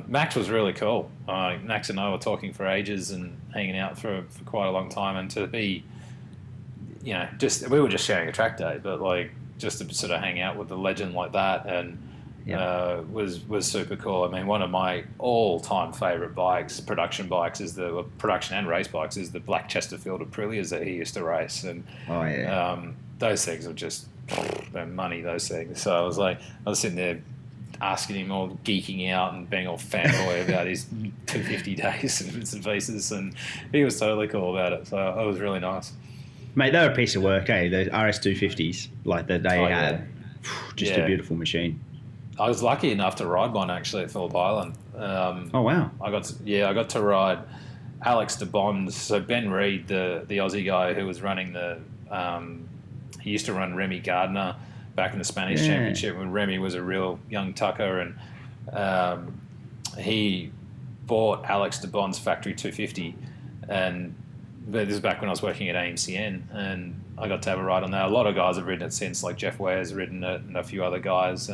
Max was really cool. Max and I were talking for ages and hanging out for quite a long time, and to be, we were just sharing a track day, but like just to sort of hang out with a legend like that, and was super cool. I mean, one of my all-time favourite bikes, production and race bikes, is the Black Chesterfield Aprilias that he used to race, and those things were just they're money. Those things. So I was sitting there asking him, all geeking out and being all fanboy about his 250 days and bits and pieces, and he was totally cool about it. So it was really nice. Mate, they were a piece of work, eh? The RS250s, like that they had. Just a beautiful machine. I was lucky enough to ride one actually at Phillip Island. Oh wow! I got to ride Alex de Bond. So Ben Reed, the Aussie guy who was running he used to run Remy Gardner back in the Spanish Championship when Remy was a real young tucker, and he bought Alex de Bond's factory 250, but this is back when I was working at AMCN, and I got to have a ride on that. A lot of guys have ridden it since, like Jeff Ware's ridden it and a few other guys,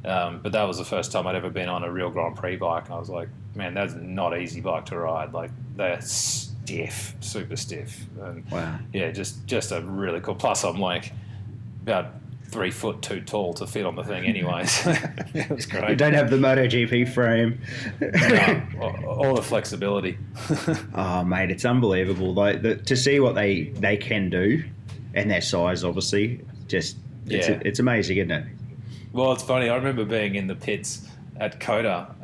but that was the first time I'd ever been on a real Grand Prix bike, and I was like, man, that's not an easy bike to ride. Like, they're stiff, super stiff. And wow. Yeah, just a really cool. Plus, I'm like about 3 foot too tall to fit on the thing anyway. So it was great. You don't have the MotoGP frame. No, all the flexibility. Oh, mate, it's unbelievable. Like to see what they can do, and their size, obviously, it's amazing, isn't it? Well, it's funny. I remember being in the pits at Coda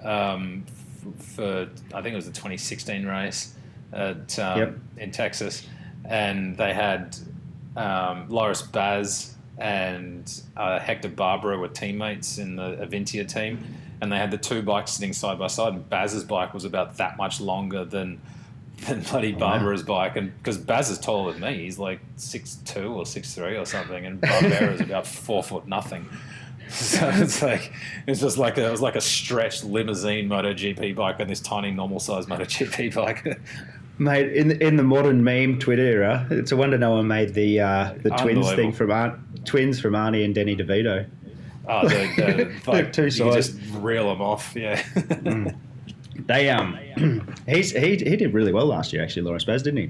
for I think it was the 2016 race in Texas, and they had Loris Baz and Hector Barbara were teammates in the Avintia team, and they had the 2 bikes sitting side by side, and Baz's bike was about that much longer than bloody Barbara's bike, and because Baz is taller than me, he's like 6'2" or 6'3" or something, and Barbara is about 4 foot nothing. So it was like a stretched limousine MotoGP bike and this tiny normal sized MotoGP bike. Mate, in the modern meme Twitter era, it's a wonder no one made the twins thing from twins from Arnie and Danny DeVito. Oh, like Two you sides. just reel them off, yeah. They he did really well last year actually, Lawrence Baz, didn't he?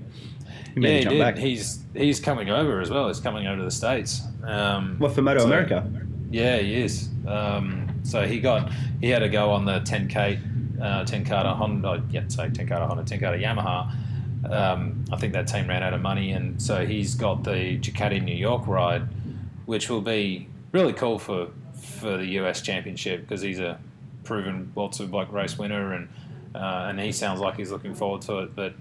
He made Yeah, a he jump did. back. He's coming over as well. He's coming over to the States. What for Moto America? Yeah, he is. So he had to go on the 10K, 10K Honda. Yeah, say 10K Honda, 10K Yamaha. I think that team ran out of money, and so he's got the Ducati New York ride, which will be really cool for the US Championship because he's a proven lots of like race winner, and he sounds like he's looking forward to it. But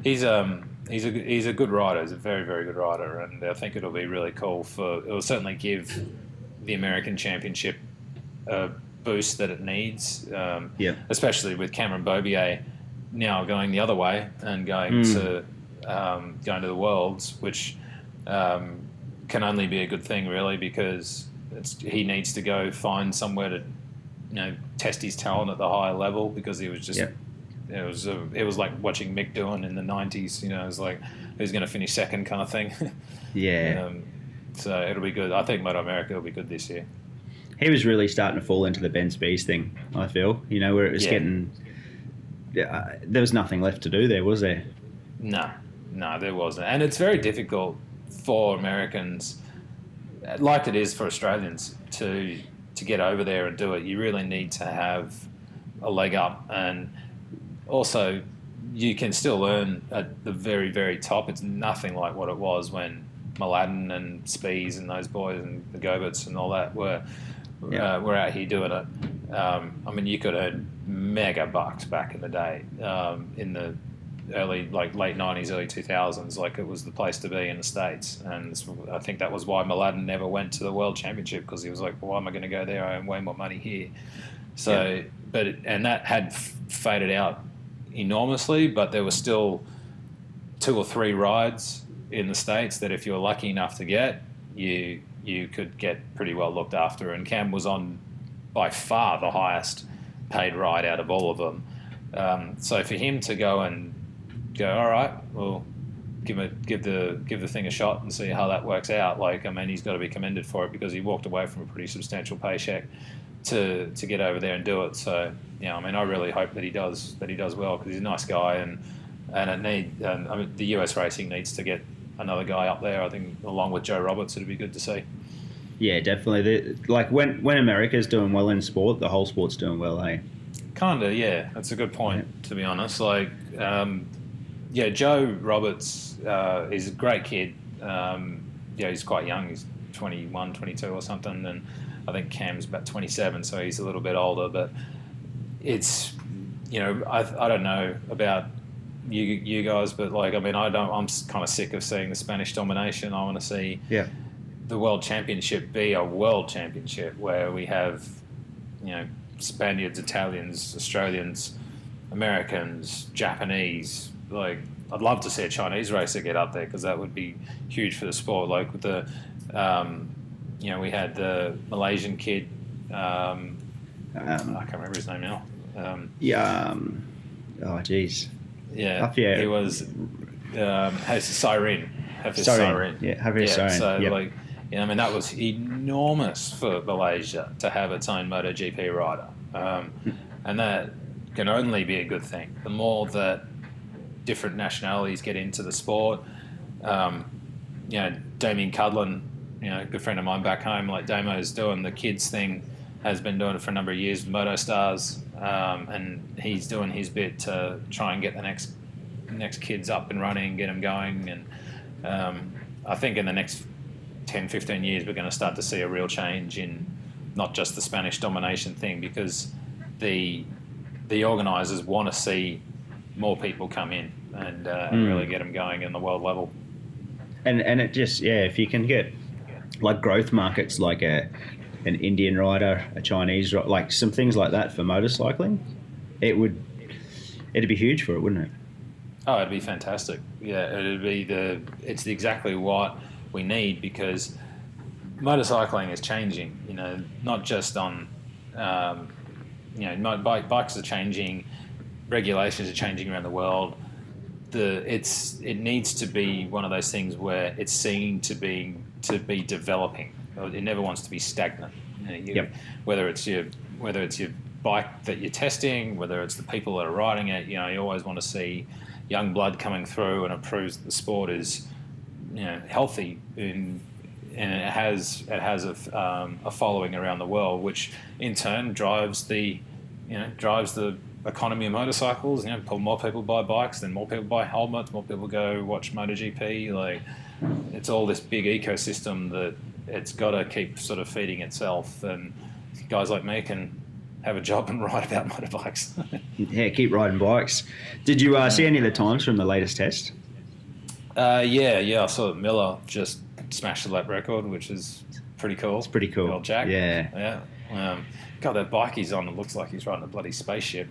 he's a good rider. He's a very, very good rider, and I think it'll be really cool. It'll certainly give the American Championship a boost that it needs. Especially with Cameron Bobier now going the other way and going to the Worlds, which can only be a good thing really because he needs to go find somewhere to test his talent at the higher level because he was just. Yep. It was like watching Mick Doohan in the 90s. It was like who's going to finish second kind of thing. Yeah. So it'll be good. I think Moto America will be good this year. He was really starting to fall into the Ben Spies thing, I feel. Where it was getting... there was nothing left to do there, was there? No, there wasn't. And it's very difficult for Americans, like it is for Australians, to get over there and do it. You really need to have a leg up, and also you can still learn at the very, very top. It's nothing like what it was when Mladen and Spies and those boys and the Goberts and all that were out here doing it. You could earn mega bucks back in the day, in the late 90s, early 2000s. Like it was the place to be in the States, and I think that was why Mladen never went to the World Championship because he was like, well, why am I going to go there? I earn way more money here. So, and that had faded out enormously, but there were still 2 or 3 rides in the States that if you were lucky enough to get, you could get pretty well looked after. And Cam was on by far the highest paid ride out of all of them. So for him to go, all right, well, give the thing a shot and see how that works out. He's got to be commended for it because he walked away from a pretty substantial paycheck to get over there and do it. So I really hope that he does well because he's a nice guy and the US racing needs to get another guy up there. I think along with Joe Roberts, it'd be good to see. Yeah, definitely. When America's doing well in sport, the whole sport's doing well, eh? Kinda, yeah. That's a good point, to be honest. Joe Roberts is a great kid. He's quite young. He's 21, 22 or something, and I think Cam's about 27, so he's a little bit older. But it's, I don't know about you guys, but I'm kind of sick of seeing the Spanish domination. I want to see the World Championship be a World Championship where we have, Spaniards, Italians, Australians, Americans, Japanese. I'd love to see a Chinese racer get up there because that would be huge for the sport. With the, we had the Malaysian kid. I can't remember his name now. Oh, geez. Yeah, he was Siren. Siren. Yeah, Javier Siren. So that was enormous for Malaysia to have its own MotoGP rider, and that can only be a good thing. The more that different nationalities get into the sport, Damien Cudlin, a good friend of mine back home, like Damo's doing the kids thing, has been doing it for a number of years with MotoStars, and he's doing his bit to try and get the next kids up and running, get them going, and I think in the next 10, 15 years we're going to start to see a real change in not just the Spanish domination thing because the organisers want to see more people come in and really get them going in the world level. And it just, if you can get growth markets like an Indian rider, a Chinese rider, some things like that for motorcycling, it'd be huge for it, wouldn't it? Oh, it'd be fantastic. Yeah, it's exactly what we need because motorcycling is changing. Not just on, bikes are changing, regulations are changing around the world. it needs to be one of those things where it's seen to be developing. It never wants to be stagnant. Whether it's your bike that you're testing, whether it's the people that are riding it, you always want to see young blood coming through, and it proves that the sport is healthy and it has a following around the world, which in turn drives the economy of motorcycles. More people buy bikes, then more people buy helmets, more people go watch MotoGP. Like, it's all this big ecosystem that it's got to keep sort of feeding itself, and guys like me can have a job and write about motorbikes. Yeah, keep riding bikes. Did you see any of the times from the latest test? Yeah, I saw that Miller just smashed the lap record, which is pretty cool. It's pretty cool. Good old Jack. Yeah. God, that bike he's on, it looks like he's riding a bloody spaceship.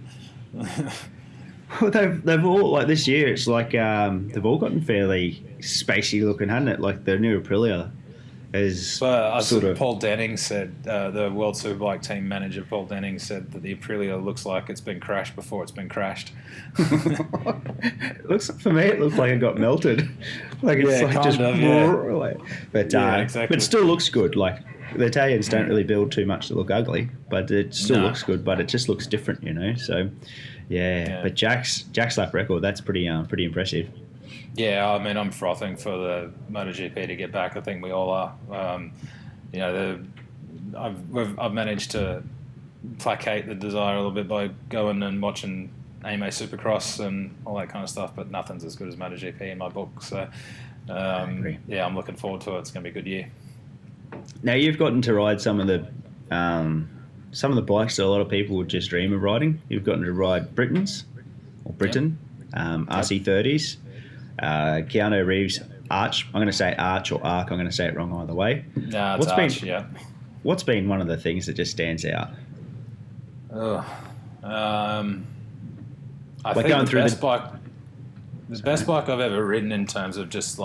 Well, they've all, like, this year, it's like they've all gotten fairly spacey looking, hasn't it? Like the new Aprilia is Paul Denning said, the World Superbike team manager Paul Denning said that the Aprilia looks like it's been crashed before it's been crashed. For me, it looks like it got melted. Like it's but exactly. But it still looks good. Like, the Italians don't really build too much to look ugly, but it still looks good. But it just looks different, So, yeah. But Jack's lap record, that's pretty impressive. Yeah, I mean, I'm frothing for the MotoGP to get back. I think we all are. I've managed to placate the desire a little bit by going and watching AMA Supercross and all that kind of stuff, but nothing's as good as MotoGP in my book. So, I'm looking forward to it. It's going to be a good year. Now, you've gotten to ride some of the bikes that a lot of people would just dream of riding. You've gotten to ride Britain, RC30s, Keanu Reeves Arch. I'm going to say Arch or Arc. I'm going to say it wrong either way. No, it's Arch, What's been one of the things that just stands out? I think the best bike I've ever ridden in terms of just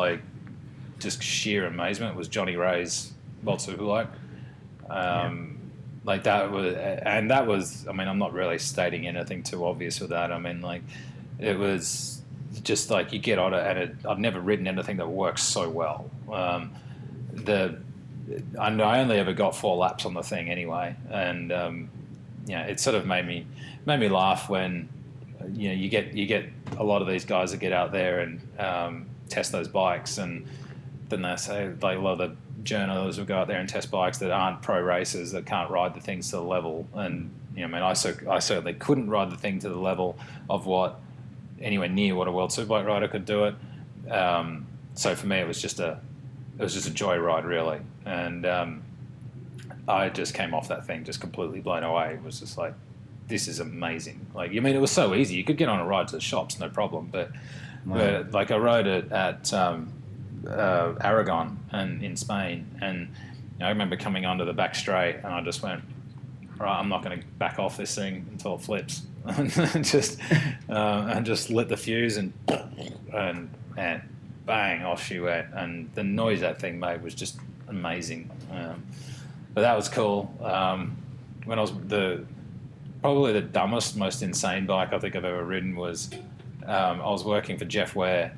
sheer amazement was Johnny Ray's World Superbike. Like that was, I mean, I'm not really stating anything too obvious with that. I mean, like, it was just like you get on it, and I've never ridden anything that works so well. I only ever got 4 laps on the thing anyway, and it sort of made me laugh when you get a lot of these guys that get out there and test those bikes, and then they say, like, a lot of the journalists will go out there and test bikes that aren't pro racers, that can't ride the things to the level. And I certainly couldn't ride the thing to the level of anywhere near what a World Superbike rider could do it. So for me, it was just a joy ride, really. And I just came off that thing just completely blown away. It was just like, this is amazing. Like, I mean, it was so easy. You could get on a ride to the shops, no problem. But like, I rode it at Aragon and in Spain, and I remember coming onto the back straight, and I just went, all right, I'm not going to back off this thing until it flips, and just lit the fuse, and bang, off she went, and the noise that thing made was just amazing. But that was cool. When I was probably the dumbest, most insane bike I think I've ever ridden was I was working for Jeff Ware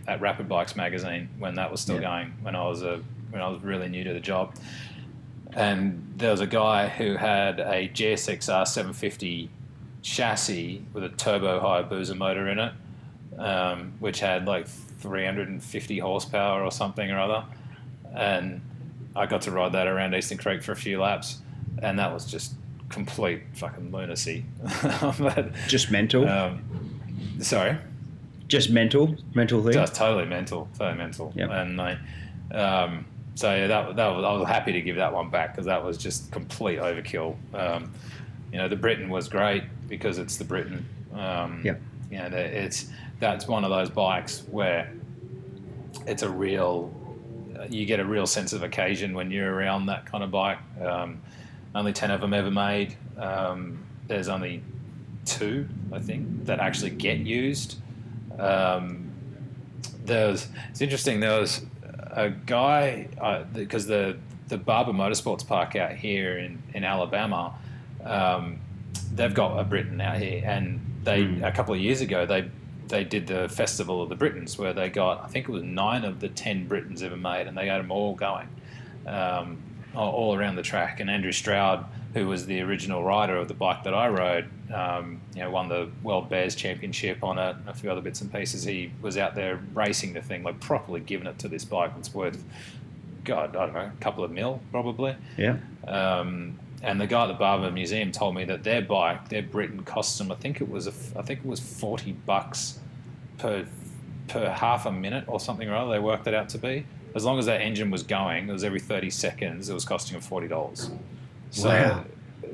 at Rapid Bikes magazine when that was still going, when I was really new to the job. And there was a guy who had a GSXR 750 chassis with a turbo Hayabusa motor in it, which had like 350 horsepower or something or other. And I got to ride that around Eastern Creek for a few laps, and that was just complete fucking lunacy. But, just mental? Sorry? Just mental thing? Just totally mental. Yep. And so that was, I was happy to give that one back, because that was just complete overkill. The Britain was great because it's the Britain. That's one of those bikes where it's you get a real sense of occasion when you're around that kind of bike. Only 10 of them ever made. There's only 2, I think, that actually get used. It's interesting. There was a guy, because the Barber Motorsports Park out here in Alabama, they've got a Britain out here, and a couple of years ago they they did the Festival of the Britons, where they got, I think it was 9 of the 10 Britons ever made, and they had them all going, all around the track. And Andrew Stroud, who was the original rider of the bike that I rode, won the World Bears Championship on it, and a few other bits and pieces. He was out there racing the thing, like properly giving it to this bike that's worth, God, I don't know, a couple of mil probably. Yeah. And the guy at the Barber Museum told me that their bike, their Briton, cost them, I think it was $40 per half a minute or something or other. They worked it out to be. As long as that engine was going, it was every 30 seconds. It was costing them $40. So, wow.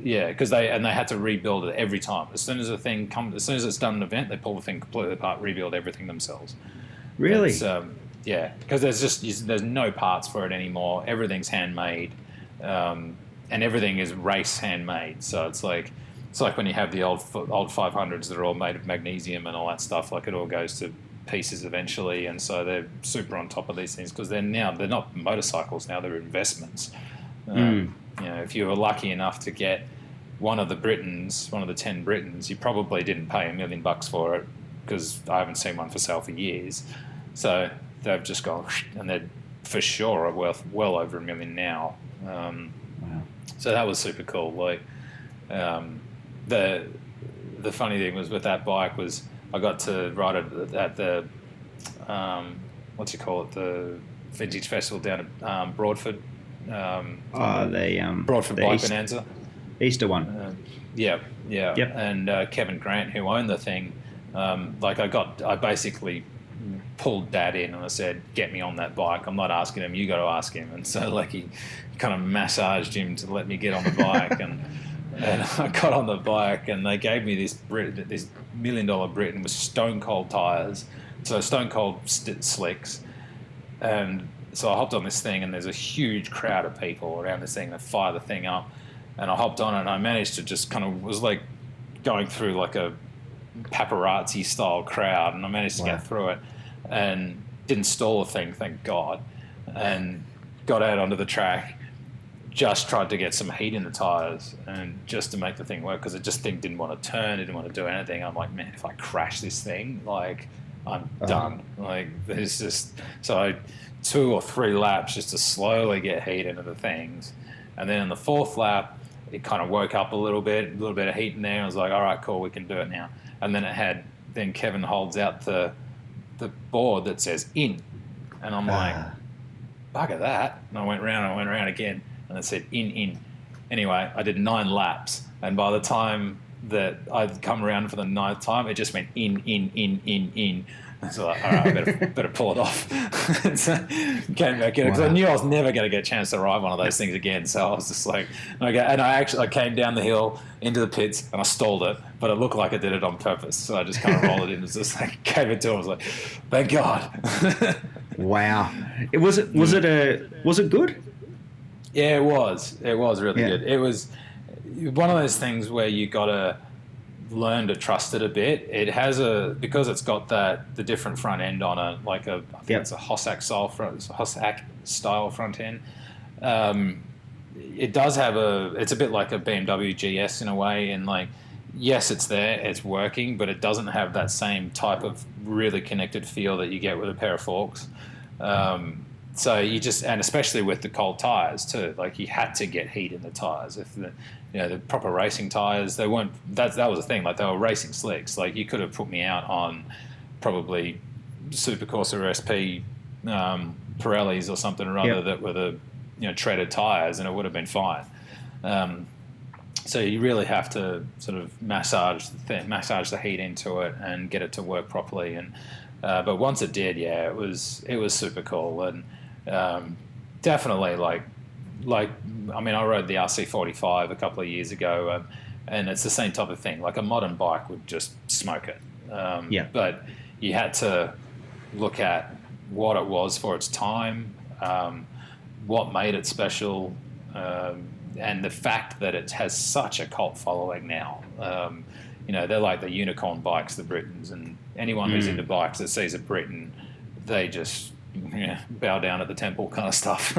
Yeah, because they had to rebuild it every time. As soon as it's done an event, they pull the thing completely apart, rebuild everything themselves. Really? Yeah, because there's no parts for it anymore. Everything's handmade. And everything is race handmade, so it's like when you have the old 500s that are all made of magnesium and all that stuff. Like, it all goes to pieces eventually, and so they're super on top of these things because they're not motorcycles now; they're investments. If you were lucky enough to get one of the 10 Britons, you probably didn't pay $1 million for it, because I haven't seen one for sale for years. So they've just gone, and they're for sure worth well over $1 million now. Wow. So that was super cool. Like, the funny thing was with that bike was I got to ride it at the the Vintage Festival down at Broadford. Broadford the Bike Bonanza. Easter one. Yep. Yep. And Kevin Grant, who owned the thing, I basically pulled Dad in and I said, "Get me on that bike. I'm not asking him. You got to ask him." And so, like, he kind of massaged him to let me get on the bike, and I got on the bike, and they gave me this $1 million Briton with stone cold tires, so stone cold slicks, and so I hopped on this thing, and there's a huge crowd of people around this thing that fire the thing up, and I hopped on it, and I managed to just kind of was like going through like a paparazzi style crowd, and I managed to get through it and didn't stall a thing, thank God, and got out onto the track, just tried to get some heat in the tires and just to make the thing work, because it just didn't want to turn, it didn't want to do anything. I'm like, man, if I crash this thing, like, I'm done. Like, there's just, so I 2 or 3 laps just to slowly get heat into the things, and then in the 4th lap it kind of woke up a little bit of heat in there. I was like, all right, cool, we can do it now. And then Kevin holds out the board that says in, and I'm like, bugger that. And I went round again, and it said in. Anyway, I did 9 laps, and by the time that I'd come around for the 9th time, it just went in. So like, all right, I better pull it off. So came back in, because I knew I was never going to get a chance to ride one of those things again. So I was just like, okay. And I came down the hill into the pits, and I stalled it, but it looked like I did it on purpose. So I just kind of rolled it in and just like gave it to him. I was like, thank God. Wow. Was it good? Yeah, it was. It was really good. It was one of those things where you got to learn to trust it a bit. It has because it's got the different front end on it, like I think it's a Hossack style front end. It does have it's a bit like a BMW GS in a way, and like, yes, it's there, it's working, but it doesn't have that same type of really connected feel that you get with a pair of forks. So you just, and especially with the cold tires too, like, you had to get heat in the tires. If the proper racing tires, they weren't, that was the thing, like, they were racing slicks. Like, you could have put me out on probably Super Corsa SP Pirellis or something or other that were the treaded tires, and it would have been fine. So you really have to sort of massage the heat into it and get it to work properly. And but once it did, it was super cool. And definitely like I mean, I rode the RC45 a couple of years ago, and it's the same type of thing. Like, a modern bike would just smoke it. But you had to look at what it was for its time, what made it special, and the fact that it has such a cult following now. They're like the unicorn bikes, the Britons, and anyone who's into bikes that sees a Briton, they just bow down at the temple kind of stuff.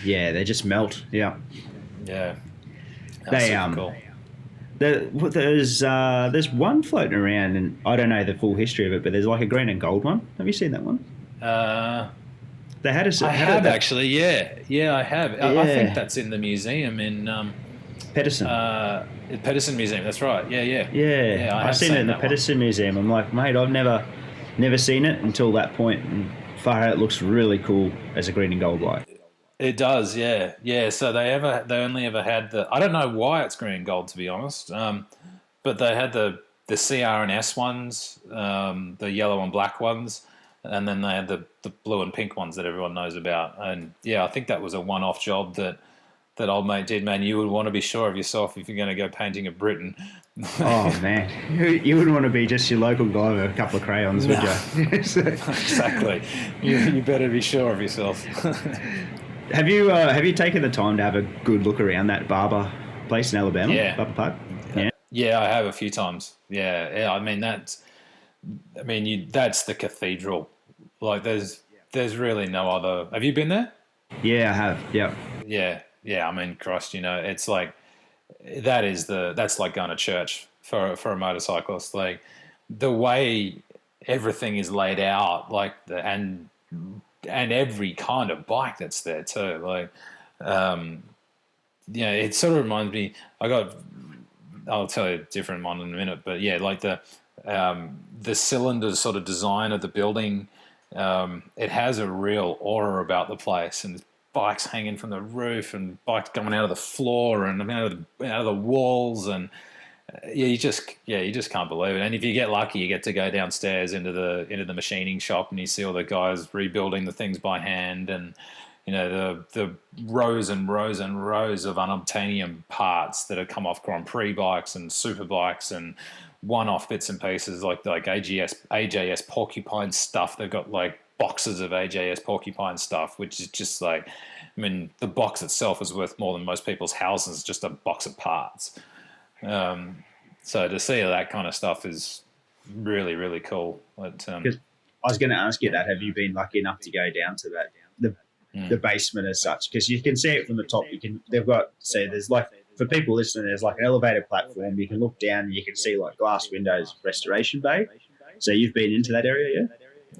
Yeah, they just melt. Yeah. Yeah. They cool. There's one floating around, and I don't know the full history of it, but there's like a green and gold one. Have you seen that one? Uh, They had I had have that. actually, yeah, yeah, I have. I think Yeah, that's in the museum in Pedersen. Pedersen Museum. That's right. Yeah, yeah, Yeah, yeah. I I have seen it in seen the that one. Pedersen Museum. I'm like, mate, I've never seen it until that point. And far out, it looks really cool as a green and gold light. It does, yeah, yeah. So they only ever had the. I don't know why it's green and gold, to be honest. But they had the CR and S ones, the yellow and black ones, and then they had the blue and pink ones that everyone knows about. And yeah, I think that was a one-off job that old mate did. Man, you would want to be sure of yourself if you're going to go painting of Britain. Oh man, you wouldn't want to be just your local guy with a couple of crayons, would No, you? exactly. You better be sure of yourself. Have you taken the time to have a good look around that barber place in Alabama, Yeah, Barber Park? Yeah. yeah, I have a few times. Yeah, yeah. That's the cathedral. Like, there's really no other. Have you been there? Yeah, I have. Yeah. Yeah, yeah. I mean, Christ, it's like that's like going to church for a motorcyclist. Like the way everything is laid out, and every kind of bike that's there too. Like, it sort of reminds me. I'll tell you a different one in a minute, but yeah, like the cylinder sort of design of the building, it has a real aura about the place, and bikes hanging from the roof, and bikes coming out of the floor and out of the walls, and you just can't believe it. And if you get lucky, you get to go downstairs into the machining shop, and you see all the guys rebuilding the things by hand, and the rows and rows and rows of unobtainium parts that have come off Grand Prix bikes and super bikes and one-off bits and pieces like AJS Porcupine stuff. They've got like boxes of AJS Porcupine stuff, which is just like, I mean, the box itself is worth more than most people's houses, just a box of parts. So to see that kind of stuff is really, really cool. But, 'Cause I was going to ask you that. Have you been lucky enough to go down to the basement as such? Because you can see it from the top. They've got, say, there's like, for people listening, there's like an elevated platform. You can look down and you can see like glass windows, restoration bay. So you've been into that area, yeah?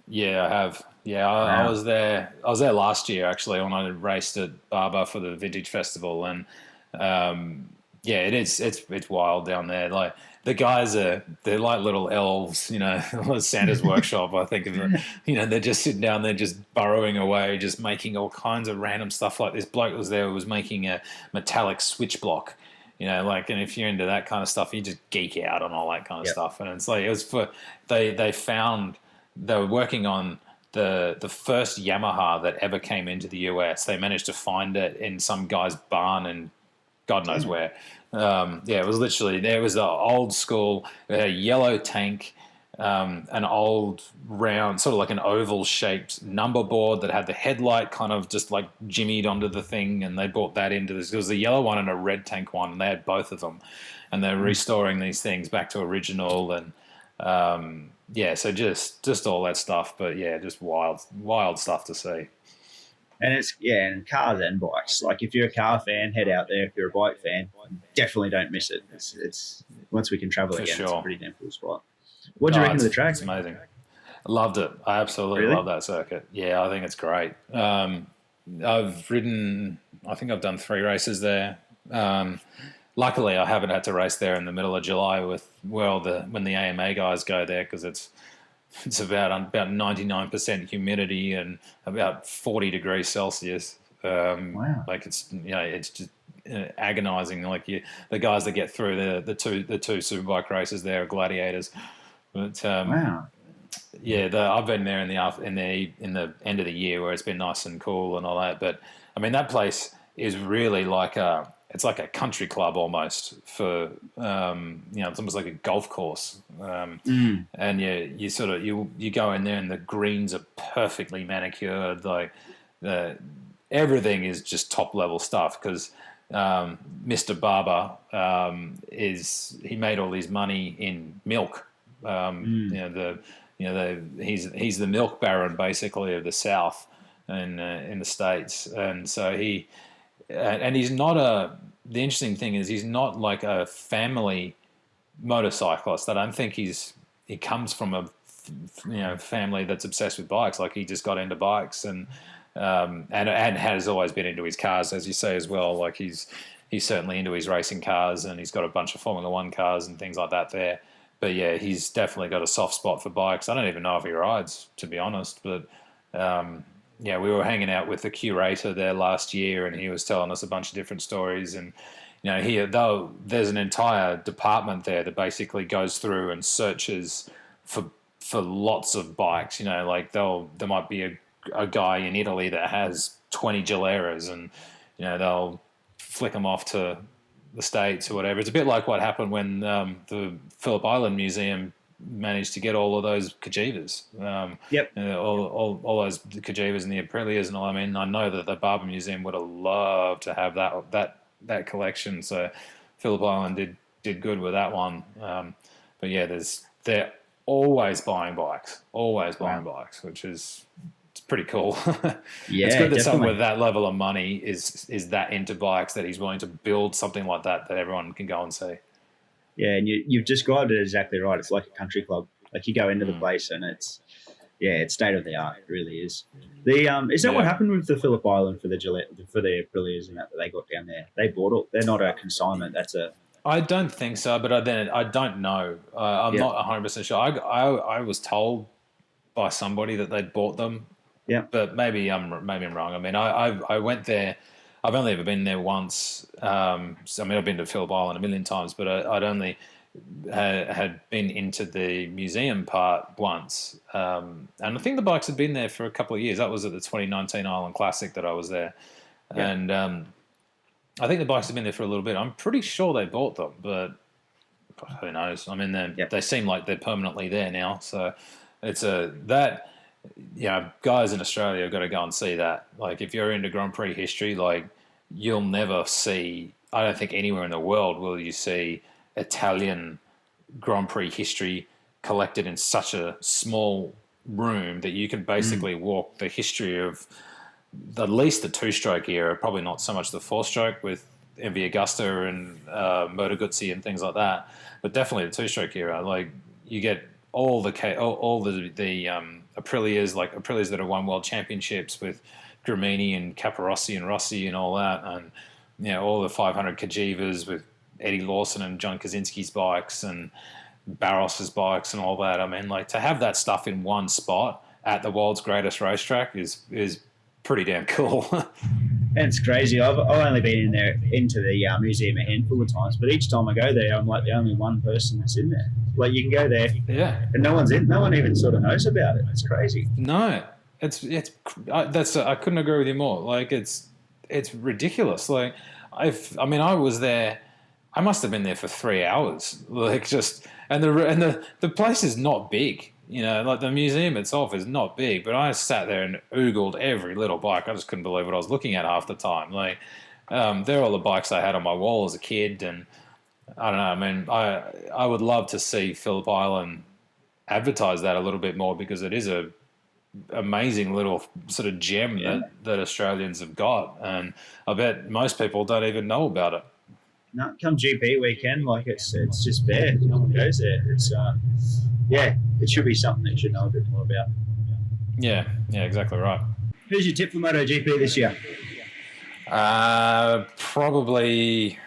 yeah, I have. Yeah, I Wow. was there. I was there last year actually when I raced at Barber for the Vintage Festival, and yeah, it is. It's wild down there. Like the guys they're like little elves, Santa's workshop. I think of it. They're just sitting down there, just burrowing away, just making all kinds of random stuff. Like this bloke was there who was making a metallic switch block. And if you're into that kind of stuff, you just geek out on all that kind of Yep. stuff. And it's like it was for they were working on the first Yamaha that ever came into the US. They managed to find it in some guy's barn and God knows where. Yeah, it was literally, there was an old school, it had a yellow tank, an old round, sort of like an oval shaped number board that had the headlight kind of just like jimmied onto the thing. And they brought that into this. There was a yellow one and a red tank one, and they had both of them. And they're restoring these things back to original. And yeah, so just all that stuff. But yeah, just wild stuff to see. And and cars and bikes. Like if you're a car fan, head out there. If you're a bike fan, definitely don't miss it. It's once we can travel For again, it's a sure. pretty damn cool spot. What do you Oh, reckon of the track? it's amazing. Loved it. I absolutely Really? love that circuit. Yeah, I think it's great. I've ridden, I think I've done 3 races there. Luckily, I haven't had to race there in the middle of July when the AMA guys go there, because it's about 99% humidity and about 40 degrees Celsius. Wow. Like it's just agonizing. Like the guys that get through the two superbike races there are gladiators. But Wow. yeah, I've been there in the end of the year where it's been nice and cool and all that. But I mean, that place is really like it's like a country club almost for it's almost like a golf course. And you sort of you go in there and the greens are perfectly manicured. Like everything is just top level stuff because Mr. Barber he made all his money in milk. He's the milk baron basically of the South and in the States, and so he's not the interesting thing is he's not like a family motorcyclist. I don't think he comes from a family that's obsessed with bikes. Like he just got into bikes and has always been into his cars, as you say as well. Like he's certainly into his racing cars, and he's got a bunch of Formula One cars and things like that there. But yeah, he's definitely got a soft spot for bikes. I don't even know if he rides, to be honest. But yeah, we were hanging out with the curator there last year, and he was telling us a bunch of different stories. And there's an entire department there that basically goes through and searches for lots of bikes. Like there might be a guy in Italy that has 20 Gileras, and they'll flick them off to the States or whatever. It's a bit like what happened when the Phillip Island Museum managed to get all of those Kajivas. Yep. All those Kajivas and the Aprilias and all. I mean, I know that the Barber Museum would have loved to have that collection. So Phillip Island did good with that one. But yeah, they're always buying bikes, which is pretty cool. Yeah, it's good that definitely. someone with that level of money is that into bikes that he's willing to build something like that everyone can go and see. Yeah, and you've described it exactly right. It's like a country club. Like you go into the place and it's state of the art. It really is. Is that what happened with the Phillip Island for the Aprilias and that they got down there? They bought it. They're not a consignment. I don't think so, but I don't know. I'm not 100% sure. I was told by somebody that they'd bought them. Yeah, but maybe I'm wrong. I mean, I went there. I've only ever been there once. I've been to Phillip Island a million times, but I'd only had been into the museum part once. And I think the bikes had been there for a couple of years. That was at the 2019 Island Classic that I was there. Yeah. And I think the bikes had been there for a little bit. I'm pretty sure they bought them, but who knows? I mean, they seem like they're permanently there now. So it's guys in Australia have got to go and see that. Like, if you're into Grand Prix history, like, you'll never see, I don't think anywhere in the world will you see Italian Grand Prix history collected in such a small room that you can basically walk the history of at least the two-stroke era, probably not so much the four-stroke with MV Augusta and Moto Guzzi and things like that, but definitely the two-stroke era. Like, you get all the Aprilias, like Aprilias that have won world championships with Gramini and Caparossi and Rossi and all that, and all the 500 Kajivas with Eddie Lawson and John Kaczynski's bikes and Barros's bikes and all that. I mean, like, to have that stuff in one spot at the world's greatest racetrack is pretty damn cool. And it's crazy. I've only been into the museum a handful of times, but each time I go there, I'm like the only one person that's in there. Like, you can go there, and no one's in. No one even sort of knows about it. It's crazy. No, I couldn't agree with you more. Like, it's ridiculous. Like, I was there. I must have been there for 3 hours. Like, and the place is not big. Like, the museum itself is not big, but I sat there and oogled every little bike. I just couldn't believe what I was looking at half the time. Like, they're all the bikes I had on my wall as a kid, and I don't know. I mean, I would love to see Phillip Island advertise that a little bit more, because it is a amazing little sort of gem that Australians have got, and I bet most people don't even know about it. No, come GP weekend, like it's just there. No one goes there. It's it should be something that you should know a bit more about. Yeah, exactly right. Who's your tip for MotoGP this year? I've probably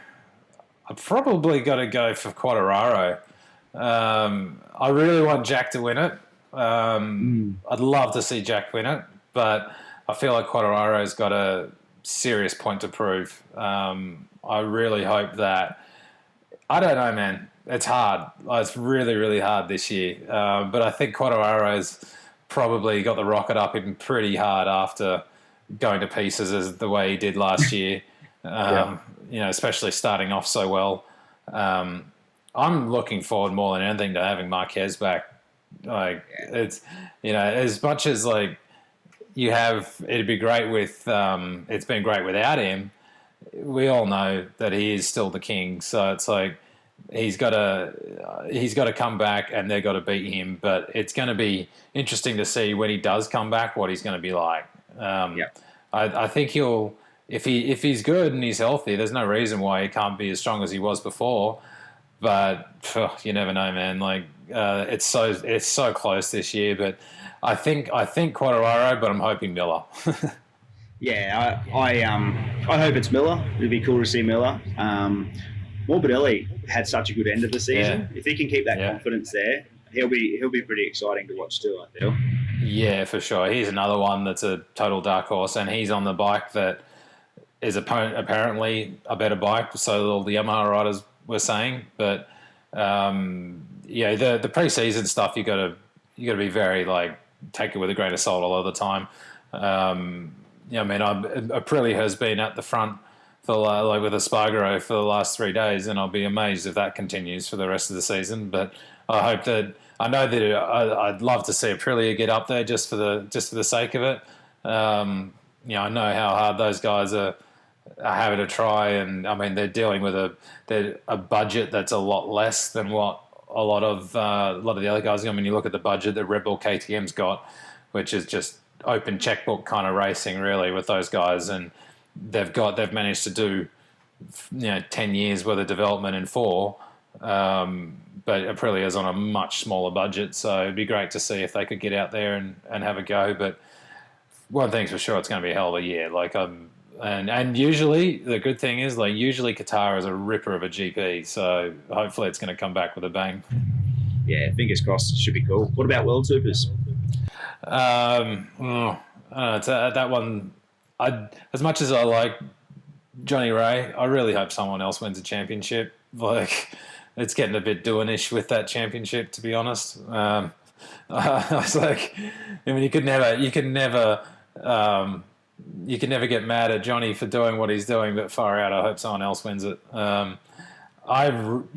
got to go for Quartararo. I really want Jack to win it. I'd love to see Jack win it, but I feel like Quartararo's got a serious point to prove. I really hope that. I don't know, man. It's hard. It's really, really hard this year. But I think Quartararo's probably got the rocket up him pretty hard after going to pieces as the way he did last year. Especially starting off so well. I'm looking forward more than anything to having Marquez back. Like, it's, as much as like you have, it'd be great with, it's been great without him. We all know that he is still the king. So it's like, he's got to come back and they've got to beat him. But it's going to be interesting to see when he does come back, what he's going to be like. I think he'll if he's good and he's healthy, there's no reason why he can't be as strong as he was before. But you never know, man. Like it's so close this year. But I think Quartararo, but I'm hoping Miller. Yeah, I hope it's Miller. It'd be cool to see Miller. Morbidelli had such a good end of the season. Yeah. If he can keep that confidence there, he'll be pretty exciting to watch too, I feel. Yeah, for sure. He's another one that's a total dark horse, and he's on the bike that is apparently a better bike. So all the Yamaha riders were saying, but the preseason stuff you got to be very take it with a grain of salt all of the time. Aprilia has been at the front for with Espargaro for the last 3 days, and I'll be amazed if that continues for the rest of the season. But I know that I'd love to see Aprilia get up there just for the sake of it. I know how hard those guys are having to try, and I mean they're dealing with a budget that's a lot less than what a lot of the other guys. I mean, you look at the budget that Red Bull KTM's got, which is just open checkbook kind of racing, really, with those guys, and they've managed to do 10 years worth of development in 4. But Aprilia's on a much smaller budget, so it'd be great to see if they could get out there and have a go. But one thing's for sure, it's going to be a hell of a year. And usually the good thing is usually Qatar is a ripper of a GP, so hopefully it's going to come back with a bang. Yeah, fingers crossed. It should be cool. What about World Supers? That one. As much as I like Johnny Ray, I really hope someone else wins a championship. It's getting a bit doing-ish with that championship, to be honest. I was you could never get mad at Johnny for doing what he's doing, but far out, I hope someone else wins it. You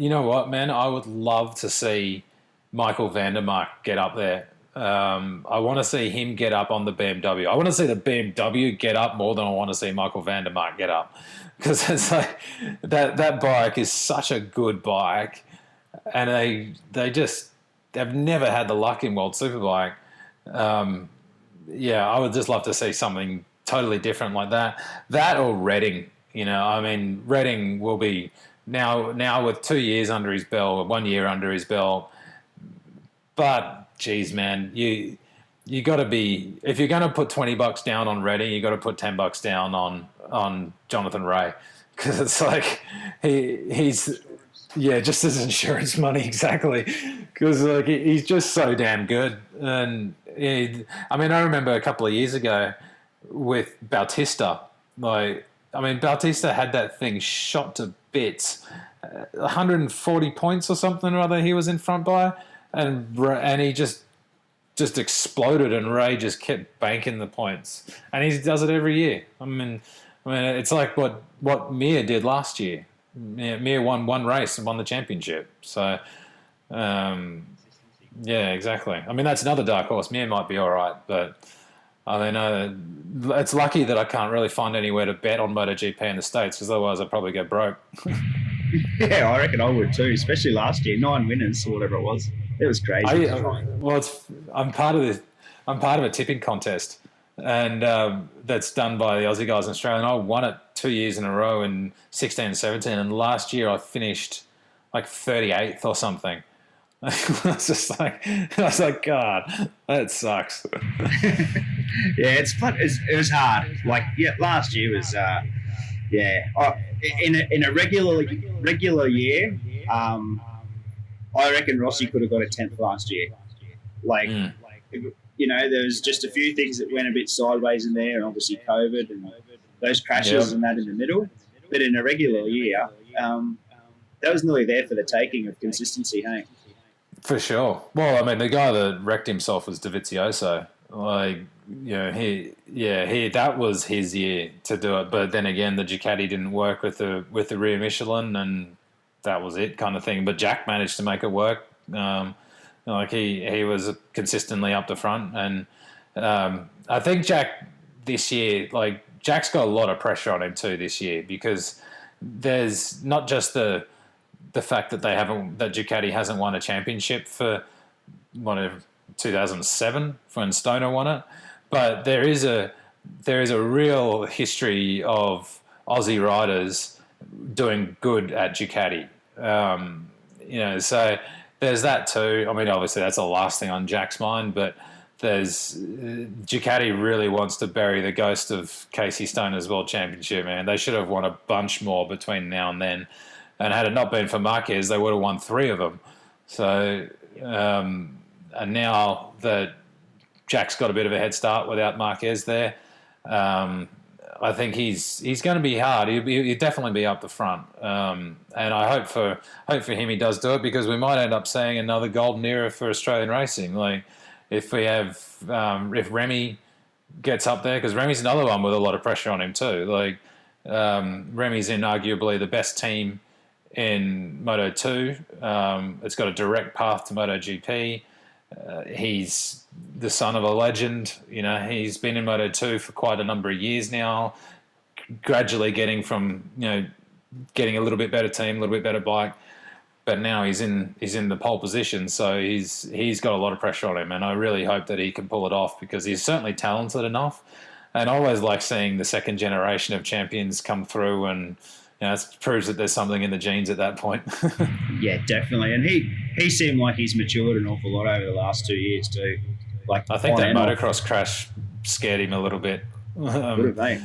know what, man? I would love to see Michael Vandermark get up there. I want to see him get up on the BMW. I want to see the BMW get up more than I want to see Michael Vandermark get up, because it's that bike is such a good bike, and they've never had the luck in World Superbike. I would just love to see something totally different like that. That or Redding. Redding will be now with 2 years under his belt, 1 year under his belt, but. Geez, man, you got to be, if you're going to put $20 down on Redding, you got to put $10 down on Jonathan Ray, because it's he's just his insurance money, exactly, because he's just so damn good. And I remember a couple of years ago with Bautista, Bautista had that thing shot to bits, 140 points or something or other he was in front by. And he just exploded, and Ray just kept banking the points, and he does it every year. It's like what Mir did last year. Mir won one race and won the championship. So, exactly. That's another dark horse. Mir might be all right, but it's lucky that I can't really find anywhere to bet on MotoGP in the States, because otherwise I'd probably go broke. Yeah, I reckon I would too, especially last year. 9 winners or whatever it was. It was crazy. I'm part of a tipping contest, and that's done by the Aussie guys in Australia. And I won it 2 years in a row in 16 and 17. And last year I finished 38th or something. I was like, God, that sucks. Yeah, it's fun. It was hard. Last year was, in a regular year, I reckon Rossi could have got a 10th last year. There was just a few things that went a bit sideways in there, and obviously COVID and those crashes and that in the middle. But in a regular year, that was nearly there for the taking of consistency, hey? For sure. Well, the guy that wrecked himself was Dovizioso. That was his year to do it. But then again, the Ducati didn't work with the rear Michelin, and that was it, kind of thing. But Jack managed to make it work. He was consistently up the front, and I think Jack this year, Jack's got a lot of pressure on him too this year, because there's not just the fact that that Ducati hasn't won a championship for 2007 when Stoner won it, but there is a there is a real history of Aussie riders doing good at Ducati. So there's that too. I mean, obviously that's the last thing on Jack's mind, but there's Ducati really wants to bury the ghost of Casey Stoner's World Championship, man. They should have won a bunch more between now and then. And had it not been for Marquez, they would have won 3 of them. So, and now that Jack's got a bit of a head start without Marquez there, I think he's going to be hard. He'll definitely be up the front, and I hope for him he does do it, because we might end up seeing another golden era for Australian racing. Like if we have if Remy gets up there, because Remy's another one with a lot of pressure on him too. Like Remy's in arguably the best team in Moto 2. It's got a direct path to Moto GP. He's the son of a legend. He's been in Moto 2 for quite a number of years now, gradually getting a little bit better team, a little bit better bike, but now he's in the pole position, so he's got a lot of pressure on him, and I really hope that he can pull it off, because he's certainly talented enough. And I always like seeing the second generation of champions come through, and it proves that there's something in the genes at that point. Yeah, definitely. And he seemed like he's matured an awful lot over the last 2 years too. Like I think that motocross crash scared him a little bit. Would have, mate.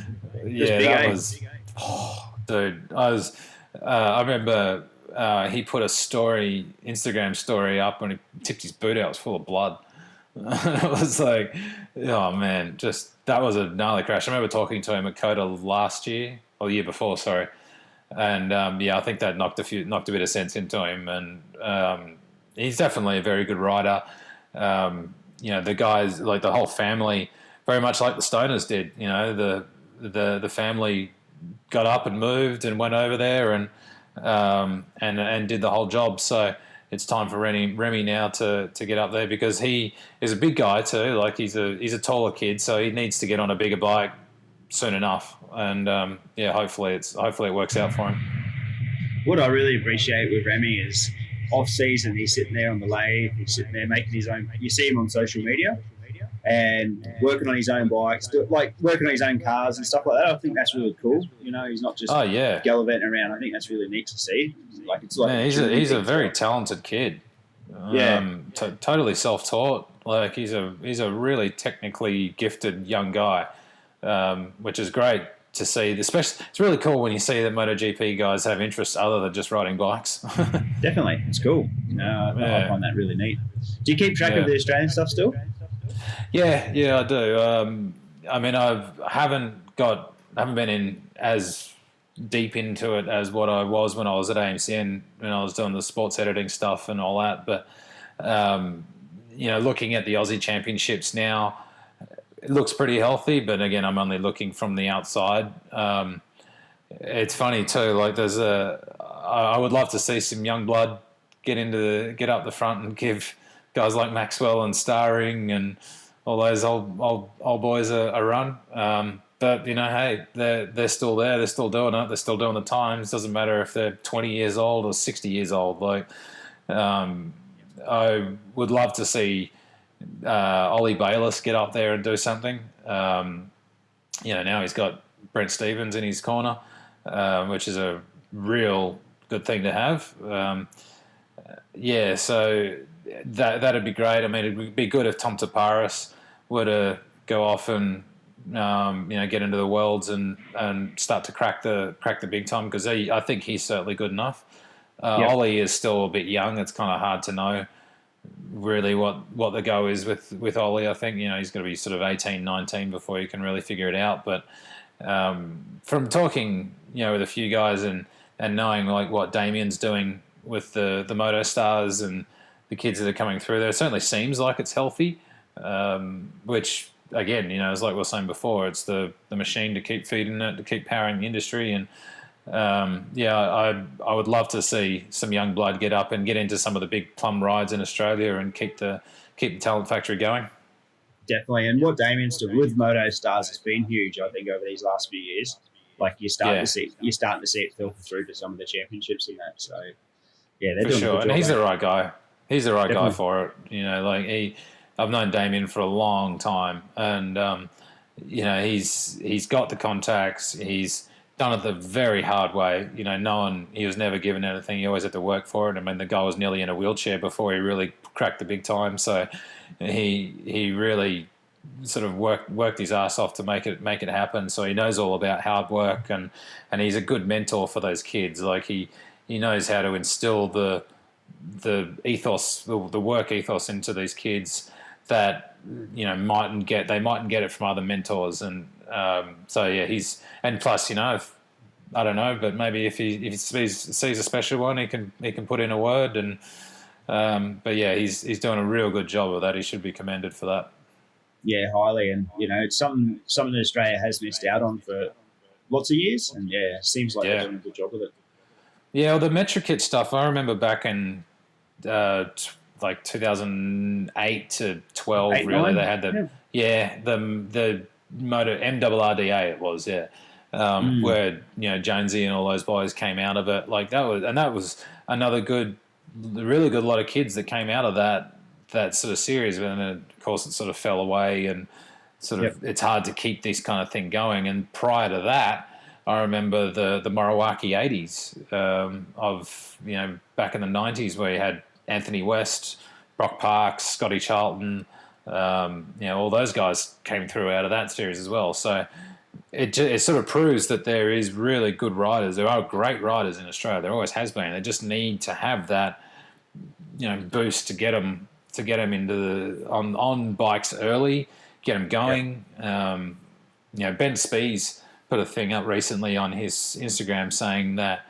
Yeah, that was. Oh, dude, I remember he put a Instagram story up when he tipped his boot out. It was full of blood. It was like, oh man, that was a gnarly crash. I remember talking to him at COTA last year, or the year before, sorry. And I think that knocked a bit of sense into him, and he's definitely a very good rider. The guys, like the whole family, very much like the Stoners did. The family got up and moved and went over there and did the whole job. So it's time for Remy now to get up there, because he is a big guy too. Like he's a taller kid, so he needs to get on a bigger bike soon enough. And hopefully it works out for him. What I really appreciate with Remy is off season he's sitting there on the lathe, he's sitting there making his own. You see him on social media and working on his own bikes, working on his own cars and stuff like that. I think that's really cool. He's not just gallivanting around. I think that's really neat to see. He's a very talented kid. Totally self-taught. Like he's a really technically gifted young guy, which is great to see. Especially, it's really cool when you see that MotoGP guys have interests other than just riding bikes. Definitely, it's cool. I find that really neat. Do you keep track of the Australian stuff still? Yeah, I do. I mean, I haven't been in as deep into it as what I was when I was at AMCN, when I was doing the sports editing stuff and all that. But looking at the Aussie Championships now, it looks pretty healthy. But again, I'm only looking from the outside. It's funny too. Like I would love to see some young blood get up the front and give guys like Maxwell and Starring and all those old boys a run. But hey, they're still there. They're still doing it. They're still doing the times. Doesn't matter if they're 20 years old or 60 years old. Like, I would love to see Ollie Bayliss get up there and do something. Now he's got Brent Stevens in his corner, which is a real good thing to have. So that'd be great. I mean, it would be good if Tom Taparis were to go off and get into the worlds and start to crack the big time, because I think he's certainly good enough. Ollie is still a bit young. It's kind of hard to know really what the go is with Ollie. I think he's going to be sort of 18, 19 before he can really figure it out. But from talking with a few guys and knowing like what Damien's doing with the Moto Stars and the kids that are coming through there, it certainly seems like it's healthy, which again, as like we were saying before, it's the machine to keep feeding it, to keep powering the industry. And I would love to see some young blood get up and get into some of the big plum rides in Australia and keep the talent factory going. Definitely. And what Damien's done with Moto Stars has been huge, I think, over these last few years. Like you're starting to see it filter through to some of the championships in that. So they're for doing sure. a good job. And he's the right guy. He's the right guy for it. I've known Damien for a long time, and he's got the contacts. He's done it the very hard way. He was never given anything. He always had to work for it. I mean, the guy was nearly in a wheelchair before he really cracked the big time. So he really sort of worked his ass off to make it happen. So he knows all about hard work, and he's a good mentor for those kids. Like he knows how to instill the ethos, the work ethos into these kids that mightn't get it from other mentors. And so yeah, and plus if, I don't know, but maybe if he sees a special one, he can put in a word. And but yeah, he's doing a real good job of that. He should be commended for that. Yeah, highly. And it's something that Australia has missed out on for lots of years. And yeah, it seems like they're doing a good job with it. Yeah, well, the Metrokit stuff, I remember back in like 2008 to 12, really. 9? They had the motor MRRDA, it was, where Jonesy and all those boys came out of it. Like that was another really good lot of kids that came out of that sort of series. And then of course it sort of fell away, and sort of it's hard to keep this kind of thing going. And prior to that, I remember the Morawaki 80s of back in the 90s, where you had Anthony West, Brock Parks, Scotty Charlton, all those guys came through out of that series as well. So it sort of proves that there is really good riders. There are great riders in Australia. There always has been. They just need to have that boost to get them into on bikes early, get them going. Ben Spees put a thing up recently on his Instagram saying that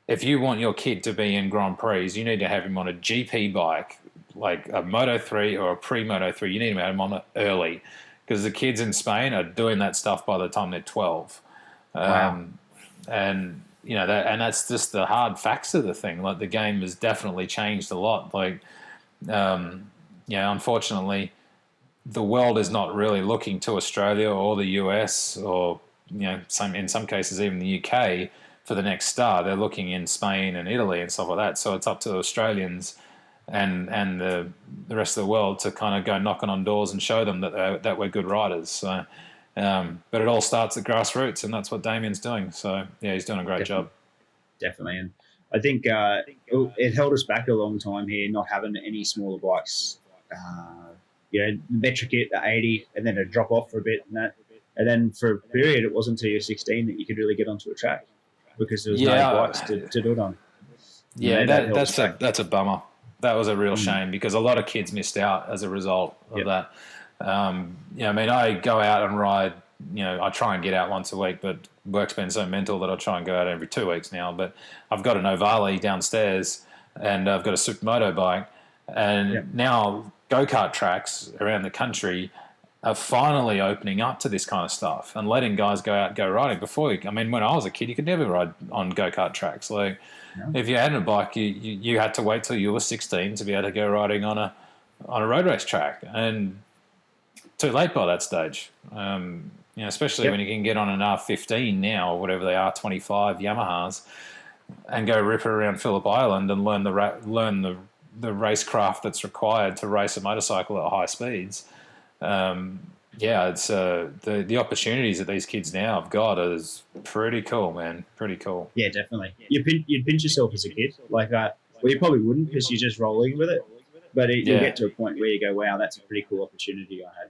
if you want your kid to be in Grand Prix, you need to have him on a GP bike, like a Moto 3 or a pre-Moto 3. You need to have him on it early, because the kids in Spain are doing that stuff by the time they're 12. Wow. And that's just the hard facts of the thing. Like, the game has definitely changed a lot. Like, unfortunately, the world is not really looking to Australia or the US, or in some cases even the UK, for the next star. They're looking in Spain and Italy and stuff like that. So it's up to Australians and the rest of the world to kind of go knocking on doors and show them that we're good riders. So, but it all starts at grassroots, and that's what Damien's doing. So yeah, he's doing a great job. Definitely. And I think it held us back a long time here, not having any smaller bikes. Metrokit, the 80, and then a drop off for a bit, and then for a period, it wasn't until you're 16 that you could really get onto a track, because there was no bikes to do it on. Yeah, that's a bummer. That was a real shame, because a lot of kids missed out as a result of that. I go out and ride. I try and get out once a week, but work's been so mental that I try and go out every 2 weeks now. But I've got an Ovale downstairs, and I've got a Supermoto bike, and now go-kart tracks around the country are finally opening up to this kind of stuff and letting guys go out and go riding. When I was a kid, you could never ride on go-kart tracks. Like, if you had a bike, you had to wait till you were 16 to be able to go riding on a road race track, and too late by that stage. Especially when you can get on an R15 now, or whatever they are, 25 Yamahas, and go rip it around Phillip Island and learn the racecraft that's required to race a motorcycle at high speeds. It's the opportunities that these kids now have got is pretty cool, man. Pretty cool. Yeah, definitely. You'd pinch yourself as a kid, like that. Well, you probably wouldn't, because you're just rolling with it. But you'll get to a point where you go, "Wow, that's a pretty cool opportunity I had."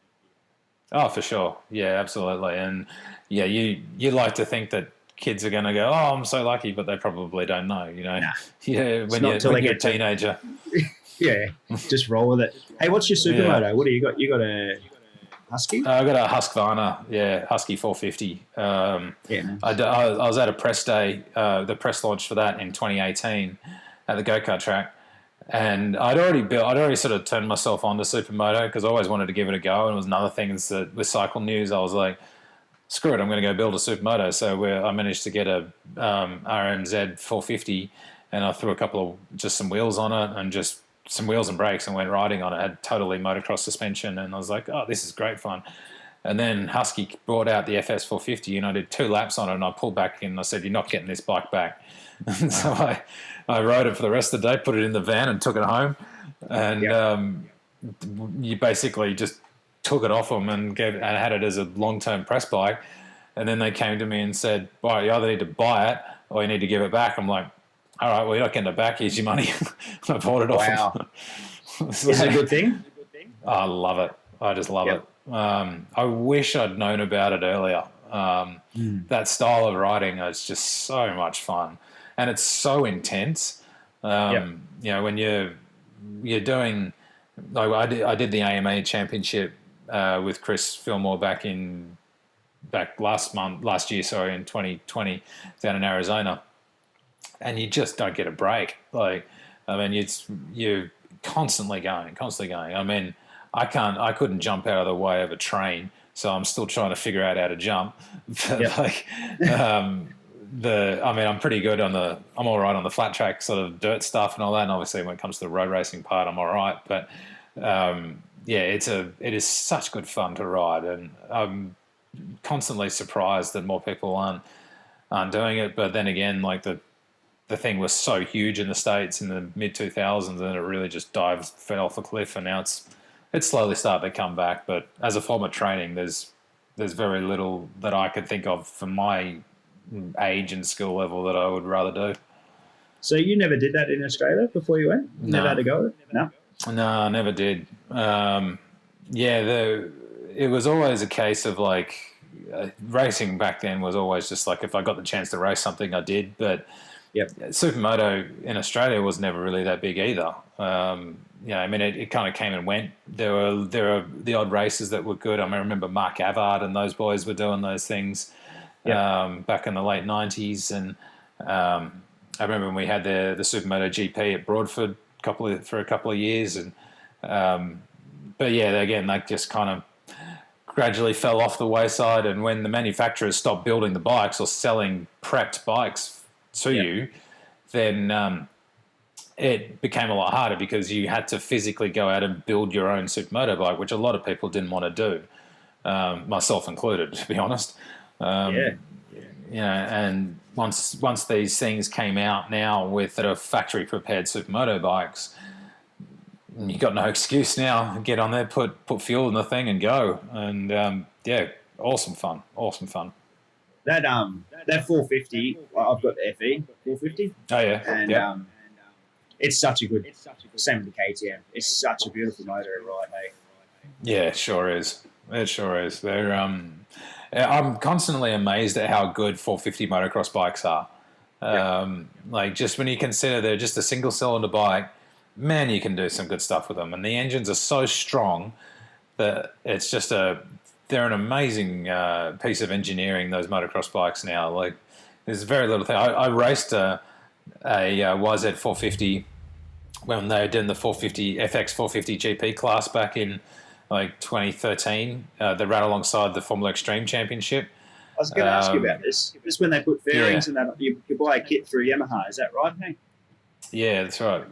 Oh, for sure. Yeah, absolutely. And yeah, you like to think that kids are going to go, "Oh, I'm so lucky," but they probably don't know. Nah. Yeah, when you're a teenager. Yeah, just roll with it. Hey, what's your Supermoto? Yeah. What do you got? You got a Husky? I got a Husqvarna, Husky 450. Nice. I was at a press day, the press launch for that in 2018 at the go-kart track, and I'd already sort of turned myself on to Supermoto, because I always wanted to give it a go. And it was another thing is that with Cycle News, I was like, screw it, I'm going to go build a Supermoto. So I managed to get a RMZ 450, and I threw just some wheels on it, and just some wheels and brakes, and went riding on it. Had totally motocross suspension, and I was like, oh, this is great fun. And then Husky brought out the FS 450, and I did 2 laps on it, and I pulled back in, and I said, you're not getting this bike back. And so I rode it for the rest of the day, put it in the van, and took it home. And you basically just took it off them and had it as a long-term press bike. And then they came to me and said, well, you either need to buy it or you need to give it back. I'm like, all right, well, you're not getting it back. Here's your money. I bought it off them. So, is it a good thing? I love it. I just love it. I wish I'd known about it earlier. That style of riding is just so much fun. And it's so intense. You know, when you're doing, like I did the AMA championship with Chris Fillmore back last year, in 2020 down in Arizona, and you just don't get a break. Like, I mean, you're constantly going. I mean, I couldn't jump out of the way of a train, so I'm still trying to figure out how to jump. But I'm pretty good I'm all right on the flat track sort of dirt stuff and all that. And obviously when it comes to the road racing part, I'm all right. But it is such good fun to ride, and I'm constantly surprised that more people aren't doing it. But then again, like the thing was so huge in the States in the mid 2000s, and it really just fell off a cliff, and now it's slowly starting to come back. But as a form of training, there's very little that I could think of for my age and skill level that I would rather do. So you never did that in Australia before you went? No. Never had to go? No? No, I never did. It was always a case of like racing back then was always just like if I got the chance to race something, I did. But Supermoto in Australia was never really that big either. I mean, it kind of came and went. There were the odd races that were good. I remember Mark Avard and those boys were doing those things back in the late 90s. And I remember when we had the Supermoto GP at Broadford for a couple of years. And but yeah, again, that just kind of gradually fell off the wayside. And when the manufacturers stopped building the bikes or selling prepped bikes to you, then it became a lot harder because you had to physically go out and build your own supermoto bike, which a lot of people didn't want to do, myself included, to be honest. And once these things came out now that are factory prepared supermoto bikes, you got no excuse now. Get on there, put fuel in the thing, and go. And awesome fun. That 450, I've got the FE 450. Oh yeah, and it's such a good. Same with the KTM. It's such a beautiful motor to ride, hey? Yeah, it sure is. They're I'm constantly amazed at how good 450 motocross bikes are. Like just when you consider they're just a single cylinder bike, man, you can do some good stuff with them. And the engines are so strong that it's just they're an amazing piece of engineering, those motocross bikes now. Like there's very little thing. I raced a YZ 450 when they were doing the 450 FX 450 GP class back in like 2013. They ran alongside the Formula Extreme Championship. I was going to ask you about this. This is when they put fairings and that you buy a kit through Yamaha. Is that right? Hey? Yeah, that's right.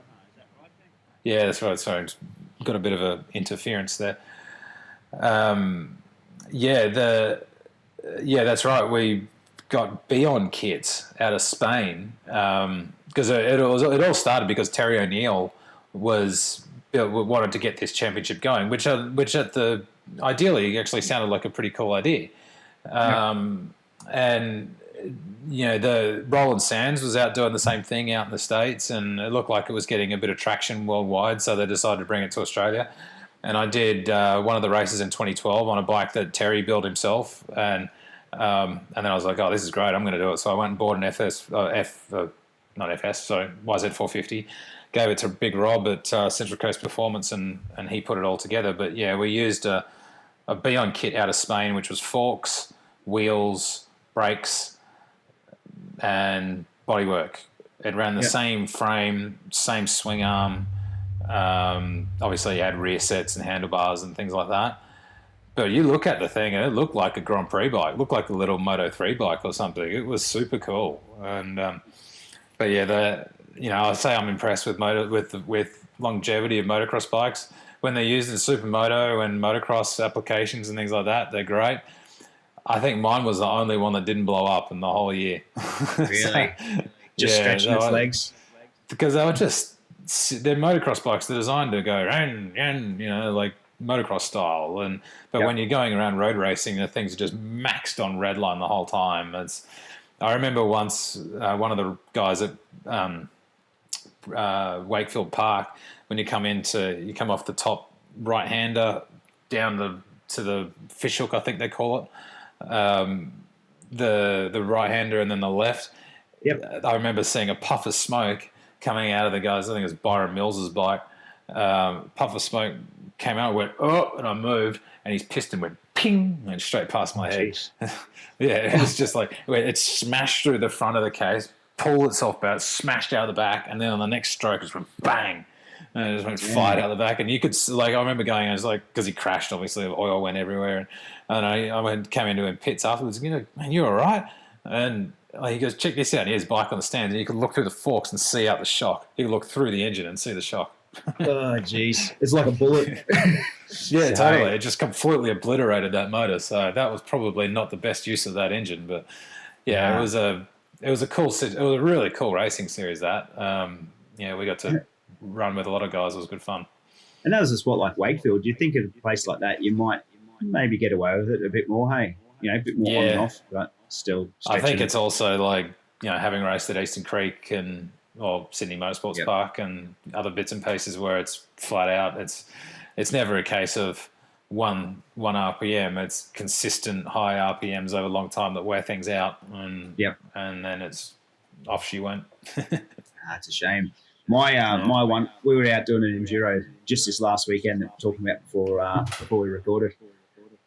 Yeah, that's right. Sorry, got a bit of a interference there. That's right. We got Beyond kits out of Spain because it all started because Terry O'Neill wanted to get this championship going, which ideally actually sounded like a pretty cool idea. And the Roland Sands was out doing the same thing out in the States, and it looked like it was getting a bit of traction worldwide, so they decided to bring it to Australia. And I did one of the races in 2012 on a bike that Terry built himself, and then I was like, oh, this is great, I'm going to do it. So I went and bought an YZ450, gave it to Big Rob at Central Coast Performance, and he put it all together. But yeah, we used a Beyond kit out of Spain, which was forks, wheels, brakes, and bodywork. It ran the same frame, same swing arm. Obviously, you had rear sets and handlebars and things like that. But you look at the thing, and it looked like a Grand Prix bike. It looked like a little Moto 3 bike or something. It was super cool. And but yeah, I'd say I'm impressed with longevity of motocross bikes. When they're used in supermoto and motocross applications and things like that, they're great. I think mine was the only one that didn't blow up in the whole year. Really? Just stretching its legs? Because they were they're motocross bikes. They're designed to go, like motocross style. But when you're going around road racing, the things are just maxed on redline the whole time. I remember once one of the guys at Wakefield Park, when you come off the top right-hander down to the fishhook, I think they call it, the right-hander and then the left. Yep. I remember seeing a puff of smoke coming out of the guys. I think it was Byron Mills's bike. Puff of smoke came out, went, oh, and I moved, and his piston went ping, went straight past my head. Yeah, it was just like, it smashed through the front of the case, pulled itself back, smashed out the back, and then on the next stroke, it just went bang. And it just went fired out the back. And you could, like, I remember going, I was like, because he crashed, obviously, the oil went everywhere. And I came into him pits afterwards, man, you all right? And he goes, check this out. And he has his bike on the stand, and you can look through the forks and see out the shock. You can look through the engine and see the shock. Oh, jeez. It's like a bullet. Yeah, totally. It just completely obliterated that motor. So that was probably not the best use of that engine. But, yeah, it was a really cool racing series, that. We got to run with a lot of guys. It was good fun. And that was a spot like Wakefield. You think of a place like that, you might maybe get away with it a bit more, hey? A bit more on and off, but still stretching. I think it's also like, having raced at Eastern Creek or Sydney Motorsports Park and other bits and pieces where it's flat out. It's never a case of one RPM. It's consistent high RPMs over a long time that wear things out, and then it's off she went. That's a shame. My one, we were out doing an enduro just this last weekend, talking about before we recorded,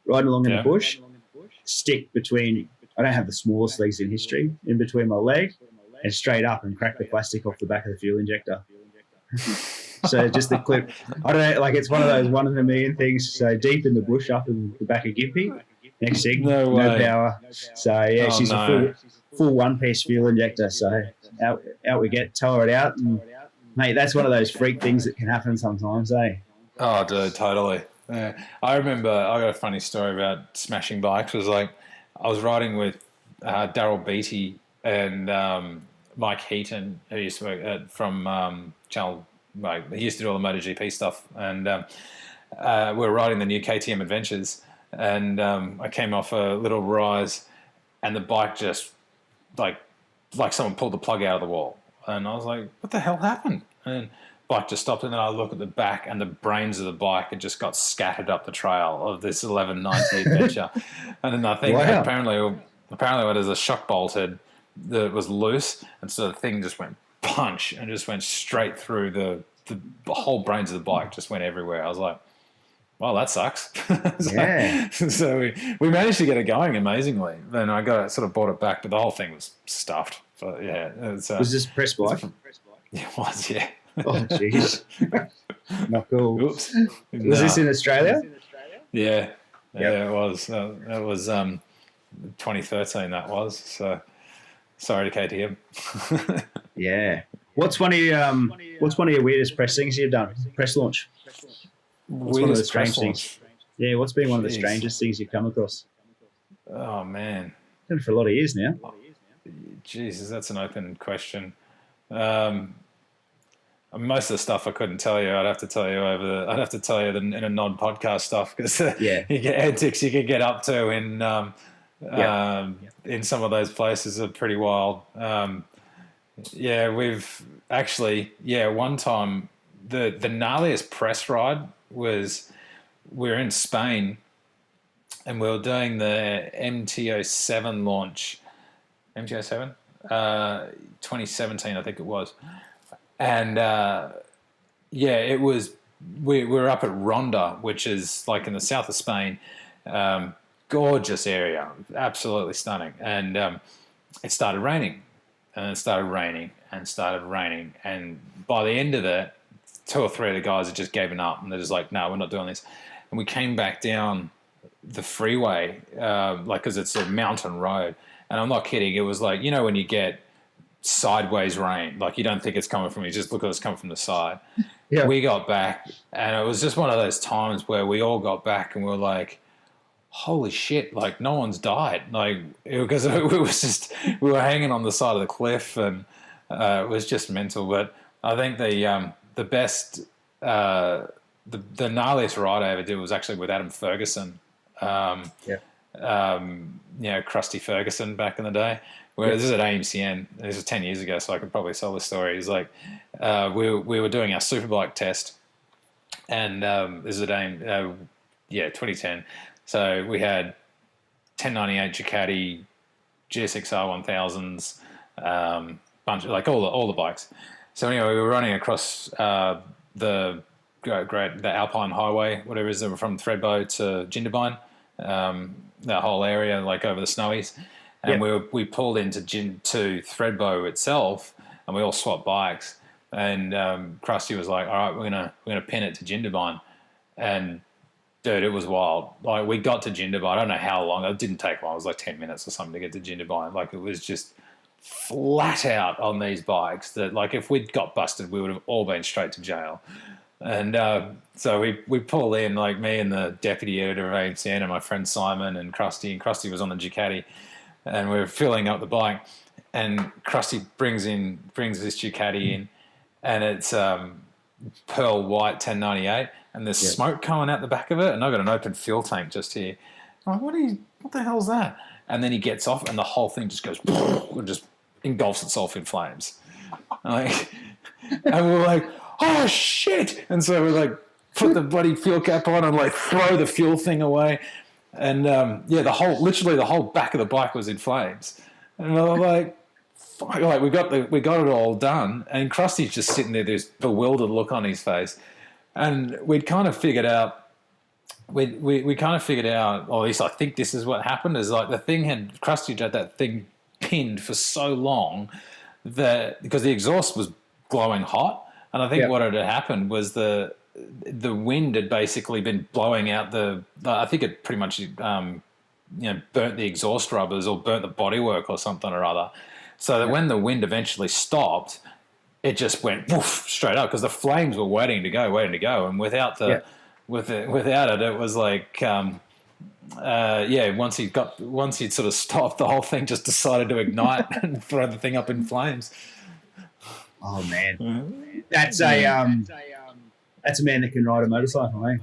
riding along in the bush, stick between, I don't have the smallest legs in history, in between my leg and straight up, and cracked the plastic off the back of the fuel injector. So just the clip, I don't know, like it's one of those one in a million things. So deep in the bush, up in the back of Gimpy, next thing, no power. So she's a full one-piece fuel injector. So out we get, tow it out, and mate, that's one of those freak things that can happen sometimes, eh? Oh, dude, totally. Yeah. I remember, I got a funny story about smashing bikes. It was like, I was riding with Daryl Beattie and Mike Heaton, who used to work from Channel. He used to do all the MotoGP stuff, and we were riding the new KTM Adventures, and I came off a little rise, and the bike just like someone pulled the plug out of the wall, and I was like, "What the hell happened?" And bike just stopped, and then I look at the back, and the brains of the bike had just got scattered up the trail of this 1190 Adventure, and then I think apparently it was a shock bolt that was loose, and so the thing just went punch and just went straight through the whole brains of the bike, just went everywhere. I was like, well, that sucks. So we managed to get it going amazingly. Then I bought it back, but the whole thing was stuffed. But yeah, was this press bike? It was, yeah. Oh, jeez. Not cool. Oops. Was this in Australia? Yeah. Yeah, it was. That was 2013. That was. So sorry to KTM. Yeah. What's one of your weirdest press things you've done? Press launch. What's one of the strange things? Yeah, what's been one of the strangest things you've come across? Oh man, done it for a lot of years now. Jesus, that's an open question. Most of the stuff I couldn't tell you. I'd have to tell you in a non-podcast stuff, because you get antics you could get up to in some of those places are pretty wild. We've actually, one time the gnarliest press ride was, we were in Spain and we were doing the MTO7 launch. MTO7? 2017, I think it was. And it was, we were up at Ronda, which is like in the south of Spain. Gorgeous area, absolutely stunning. And it started raining. And it started raining and started raining. And by the end of it, 2 or 3 of the guys had just given up. And they're just like, no, we're not doing this. And we came back down the freeway, because it's a mountain road. And I'm not kidding. It was like, when you get sideways rain, like you don't think it's coming from you, just look at it's coming from the side. Yeah. We got back, and it was just one of those times where we all got back and we were like, holy shit, like no one's died, like because we were hanging on the side of the cliff, and it was just mental. But I think the best the gnarliest ride I ever did was actually with Adam Ferguson. Yeah. Krusty Ferguson back in the day. Where this is at AMCN. This is 10 years ago, so I could probably sell the story. It's like we were doing our superbike test, and this is at 2010. So we had 1098 Ducati, GSXR 1000s, bunch of, like all the bikes. So anyway, we were running across the Alpine Highway, whatever it is, from Thredbo to Jindabyne, that whole area, like over the Snowies. And we pulled into Thredbo itself, and we all swapped bikes. And Krusty was like, "All right, we're gonna pin it to Jindabyne." And dude, it was wild. Like, we got to Jindabyne. I don't know how long. It didn't take long. It was like 10 minutes or something to get to Jindabyne. Like, it was just flat out on these bikes that, like, if we'd got busted, we would have all been straight to jail. And so we pulled in, like, me and the deputy editor of AMCN and my friend Simon and Krusty was on the Ducati, and we were filling up the bike, and Krusty brings this Ducati in, and it's pearl white 1098, and there's smoke coming out the back of it, and I've got an open fuel tank just here. I'm like, what the hell's that? And then he gets off, and the whole thing just goes, just engulfs itself in flames. Like, and we're like, oh shit! And so we like put the bloody fuel cap on and like throw the fuel thing away, and literally the whole back of the bike was in flames. And we were like, fuck, like we got it all done, and Krusty's just sitting there, this bewildered look on his face, and we'd kind of figured out. We kind of figured out, or at least I think this is what happened, is like Krusty had that thing pinned for so long that because the exhaust was glowing hot, and I think what had happened was the wind had basically been blowing out I think it pretty much burnt the exhaust rubbers or burnt the bodywork or something or other, so that when the wind eventually stopped, it just went woof, straight up because the flames were waiting to go, and without it was like once he'd sort of stopped, the whole thing just decided to ignite and throw the thing up in flames. Oh man, that's a man that can ride a motorcycle, eh?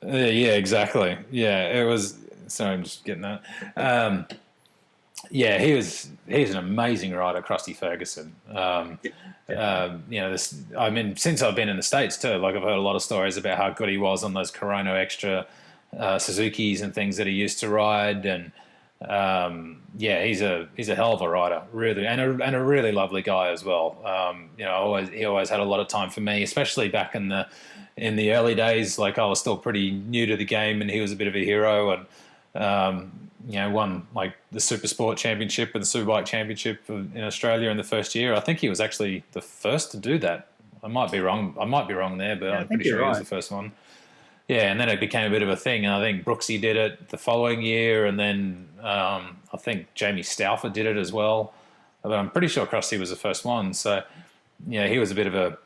Yeah, exactly. Yeah, it was. Sorry, I'm just getting that. He's an amazing rider, Krusty Ferguson. Since I've been in the States too, like I've heard a lot of stories about how good he was on those Corona Extra Suzukis and things that he used to ride, and he's a hell of a rider, really, and a really lovely guy as well. He always had a lot of time for me, especially back in the early days. Like I was still pretty new to the game, and he was a bit of a hero, and won like the Super Sport Championship and the Superbike Championship in Australia in the first year. I think he was actually the first to do that. I might be wrong there, but I'm pretty sure he was the first one. Yeah, and then it became a bit of a thing, and I think Brooksy did it the following year, and then I think Jamie Stauffer did it as well. But I'm pretty sure Krusty was the first one. So yeah, he was a bit of a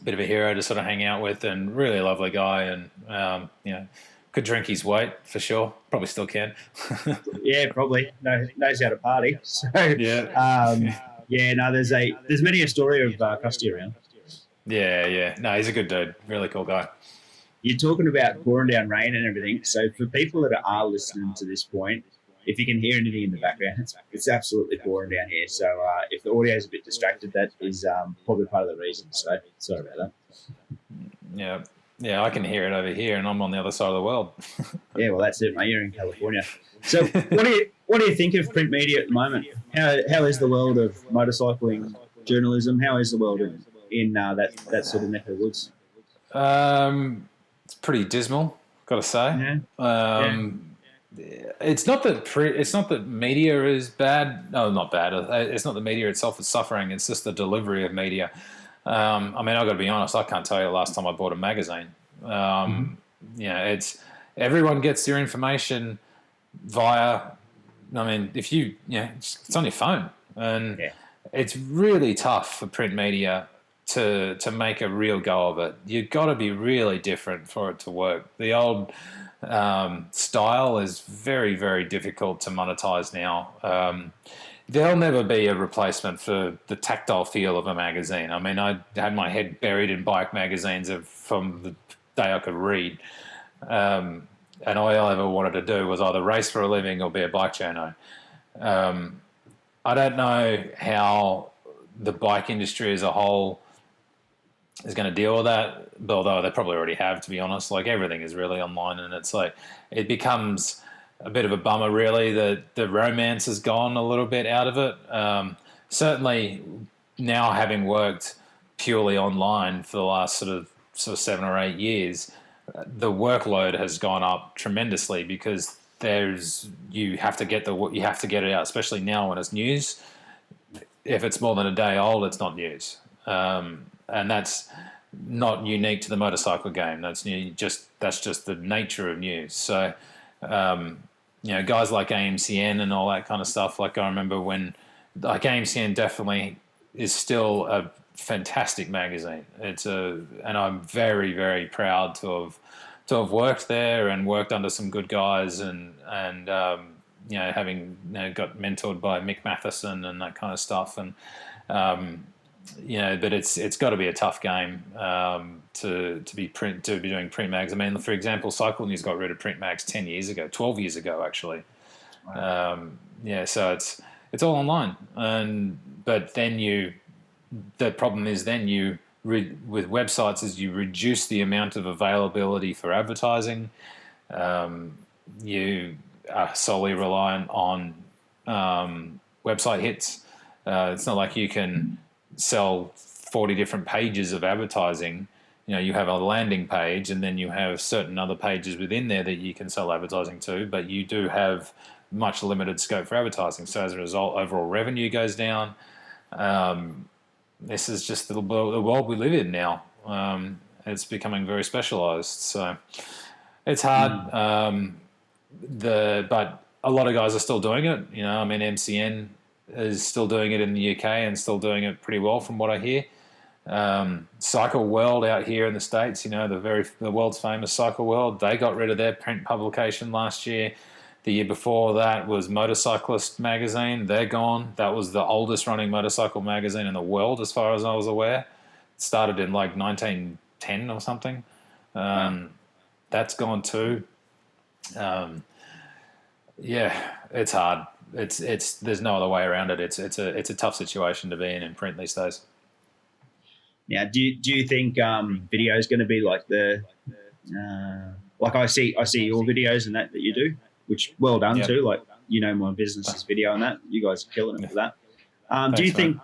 hero to sort of hang out with, and really lovely guy, and could drink his weight for sure. Probably still can. Yeah, probably. Knows how to party. So there's many a story of Krusty around. Yeah. No, he's a good dude. Really cool guy. You're talking about pouring down rain and everything. So for people that are listening to this point, if you can hear anything in the background, it's absolutely pouring down here. So if the audio is a bit distracted, that is probably part of the reason. So sorry about that. Yeah. Yeah, I can hear it over here, and I'm on the other side of the world. Yeah, well, that's it, mate. You're in California. So, what do you think of print media at the moment? How is the world of motorcycling journalism? How is the world in that sort of neck of the woods? It's pretty dismal, got to say. It's not that media is bad. No, not bad. It's not the media itself that's suffering. It's just the delivery of media. I've got to be honest. I can't tell you the last time I bought a magazine. It's everyone gets your information via. If you, it's on your phone, and it's really tough for print media to make a real go of it. You've got to be really different for it to work. The old style is very, very difficult to monetize now. There'll never be a replacement for the tactile feel of a magazine. I had my head buried in bike magazines from day I could read. And all I ever wanted to do was either race for a living or be a bike journo. I don't know how the bike industry as a whole is going to deal with that, although they probably already have, to be honest. Like, everything is really online, and it's like it becomes a bit of a bummer, really, that the romance has gone a little bit out of it. Certainly now, having worked purely online for the last sort of 7 or 8 years, the workload has gone up tremendously because you have to get it out, especially now when it's news. If it's more than a day old, it's not news, and that's not unique to the motorcycle game. That's just the nature of news. So, guys like AMCN and all that kind of stuff. Like, I remember when, like, AMCN definitely is still a fantastic magazine. And I'm very, very proud to have worked there and worked under some good guys, and having got mentored by Mick Matheson and that kind of stuff. And but it's got to be a tough game to be doing print mags. I mean, for example, Cycle News got rid of print mags 12 years ago actually. Wow. So it's all online, but then the problem is then with websites is you reduce the amount of availability for advertising. You are solely reliant on website hits. It's not like you can sell 40 different pages of advertising. You have a landing page, and then you have certain other pages within there that you can sell advertising to, but you do have much limited scope for advertising. So as a result, overall revenue goes down. This is just the world we live in now. It's becoming very specialized, so it's hard. But a lot of guys are still doing it. I mean, MCN is still doing it in the UK and still doing it pretty well from what I hear. Cycle World out here in the States, the world's famous Cycle World, they got rid of their print publication last year. The year before that was Motorcyclist magazine. They're gone. That was the oldest running motorcycle magazine in the world, as far as I was aware. It started in like 1910 or something. That's gone too. It's hard. There's no other way around it. It's a tough situation to be in print these days. Now, do you think video is going to be like like I see your videos and that you do, which well done too. Like, my business is video and that. You guys are killing it for that. Do you think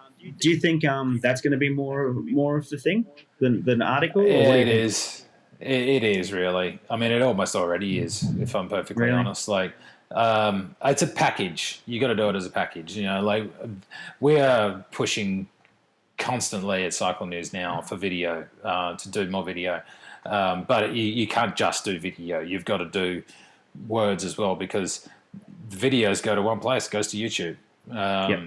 that's going to be more of the thing than article? Or it is. It is really. I mean, it almost already is, if I'm perfectly honest. Like, it's a package. You got to do it as a package. Like, we are pushing constantly at Cycle News now for video, to do more video. But you can't just do video. You've got to do words as well, because the videos go to one place. It goes to YouTube.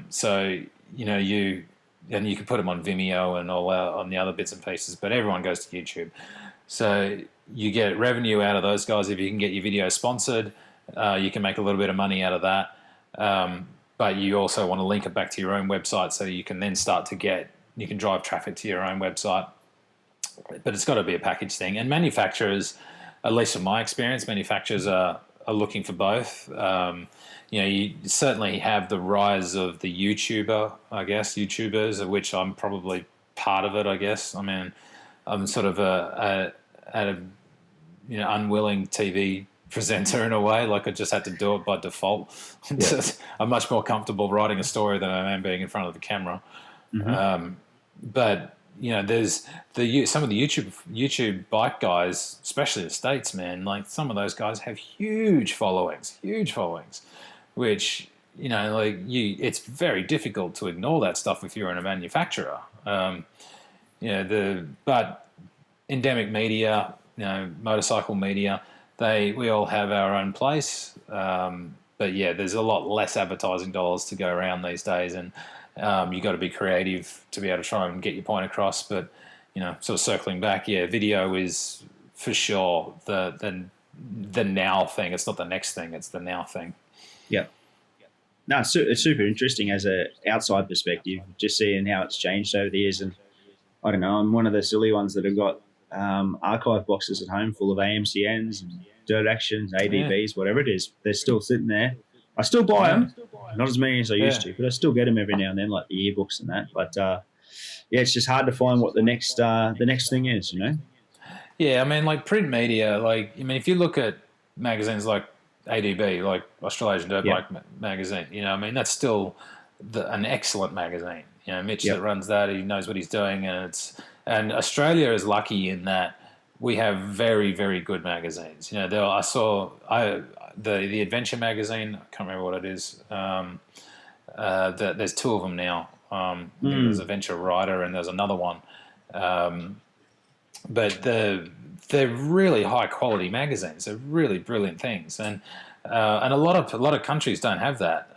So, you can put them on Vimeo and all on the other bits and pieces, but everyone goes to YouTube. So you get revenue out of those guys. If you can get your video sponsored, you can make a little bit of money out of that. But you also want to link it back to your own website, so you can then you can drive traffic to your own website. But it's got to be a package thing. And manufacturers, at least from my experience, manufacturers are looking for both. You certainly have the rise of the YouTubers, of which I'm probably part of it, I guess. I mean, I'm sort of an unwilling TV presenter in a way. Like, I just had to do it by default. Yeah. I'm much more comfortable writing a story than I am being in front of the camera. Mm-hmm. But there's some of the YouTube bike guys, especially the States, man. Like, some of those guys have huge followings, which it's very difficult to ignore that stuff if you're in a manufacturer. But endemic media, motorcycle media, we all have our own place. But there's a lot less advertising dollars to go around these days, and you got to be creative to be able to try and get your point across. But sort of circling back, video is for sure the now thing. It's not the next thing; it's the now thing. Yeah. No, it's super interesting as a outside perspective, just seeing how it's changed over the years. And I don't know, I'm one of the silly ones that have got archive boxes at home full of AMCNs and Dirt Actions, Yeah, ADBs, whatever it is. They're still sitting there. I still buy yeah, them, not as many as I used yeah. to, but I still get them every now and then, like the yearbooks and that. But yeah, it's just hard to find what the next thing is, you know. Yeah, I mean, like print media, if you look at magazines like ADB, like Australasian Dirt Yeah, Bike Magazine, that's still an excellent magazine. Mitch that yep, runs that, he knows what he's doing, and Australia is lucky in that we have very, very good magazines. I saw the Adventure magazine. I can't remember what it is. There's two of them now. I think there's Adventure Rider and there's another one. Um, but they're really high quality magazines. They're really brilliant things, and a lot of countries don't have that.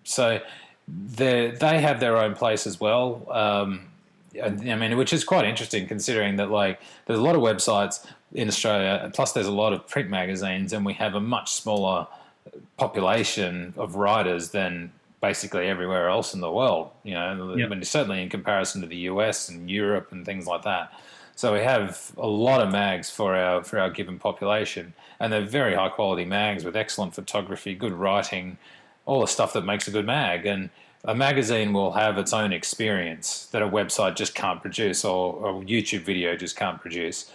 So they have their own place as well. I mean, which is quite interesting considering that there's a lot of websites in Australia, plus there's a lot of print magazines, and we have a much smaller population of riders than basically everywhere else in the world. yep, Certainly in comparison to the US and Europe and things like that. So we have a lot of mags for our given population, and they're very high quality mags with excellent photography, good writing, all the stuff that makes a good mag. And a magazine will have its own experience that a website just can't produce, or a YouTube video just can't produce.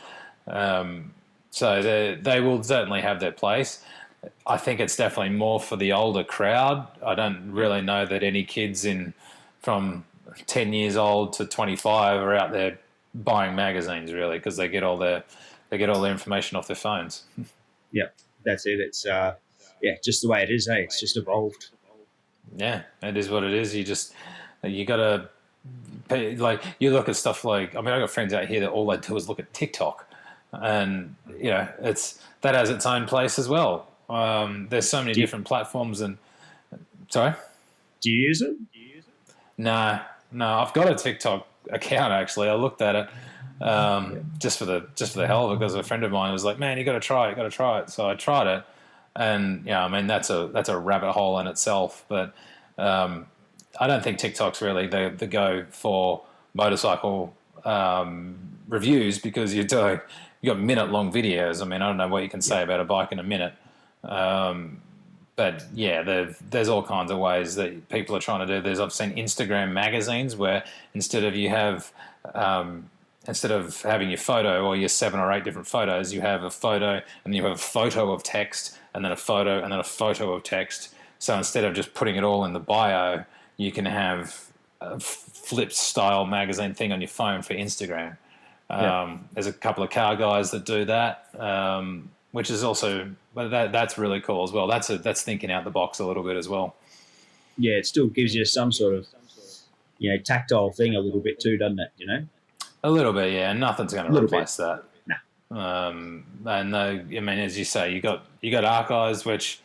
So they will certainly have their place. I think it's definitely more for the older crowd. I don't really know that any kids from 10 years old to 25 are out there buying magazines really, because they get all their information off their phones. yep. That's it. It's yeah, just the way it is. It's just evolved. Yeah, it is what it is. You gotta you look at stuff I got friends out here that all they do is look at TikTok, and that has its own place as well. There's so many different platforms, and sorry. Do you use it? No, I've got a TikTok account actually. I looked at it just for the hell of it, because a friend of mine was like, "Man, you got to try it." So I tried it, and that's a rabbit hole in itself. But I don't think TikTok's really the go for motorcycle reviews, because you got minute long videos. I mean, I don't know what you can say about a bike in a minute. But yeah, there's all kinds of ways that people are trying to do. I've seen Instagram magazines where instead of having your photo or your 7 or 8 different photos, you have a photo and you have a photo of text and then a photo and then a photo of text. So instead of just putting it all in the bio, you can have a flip style magazine thing on your phone for Instagram. There's a couple of car guys that do that. Which is also, that's really cool as well. That's thinking out the box a little bit as well. Yeah, it still gives you some sort of tactile thing a little bit too, doesn't it? A little bit, yeah. Nothing's going to replace that. Nah. And as you say, you got archives, which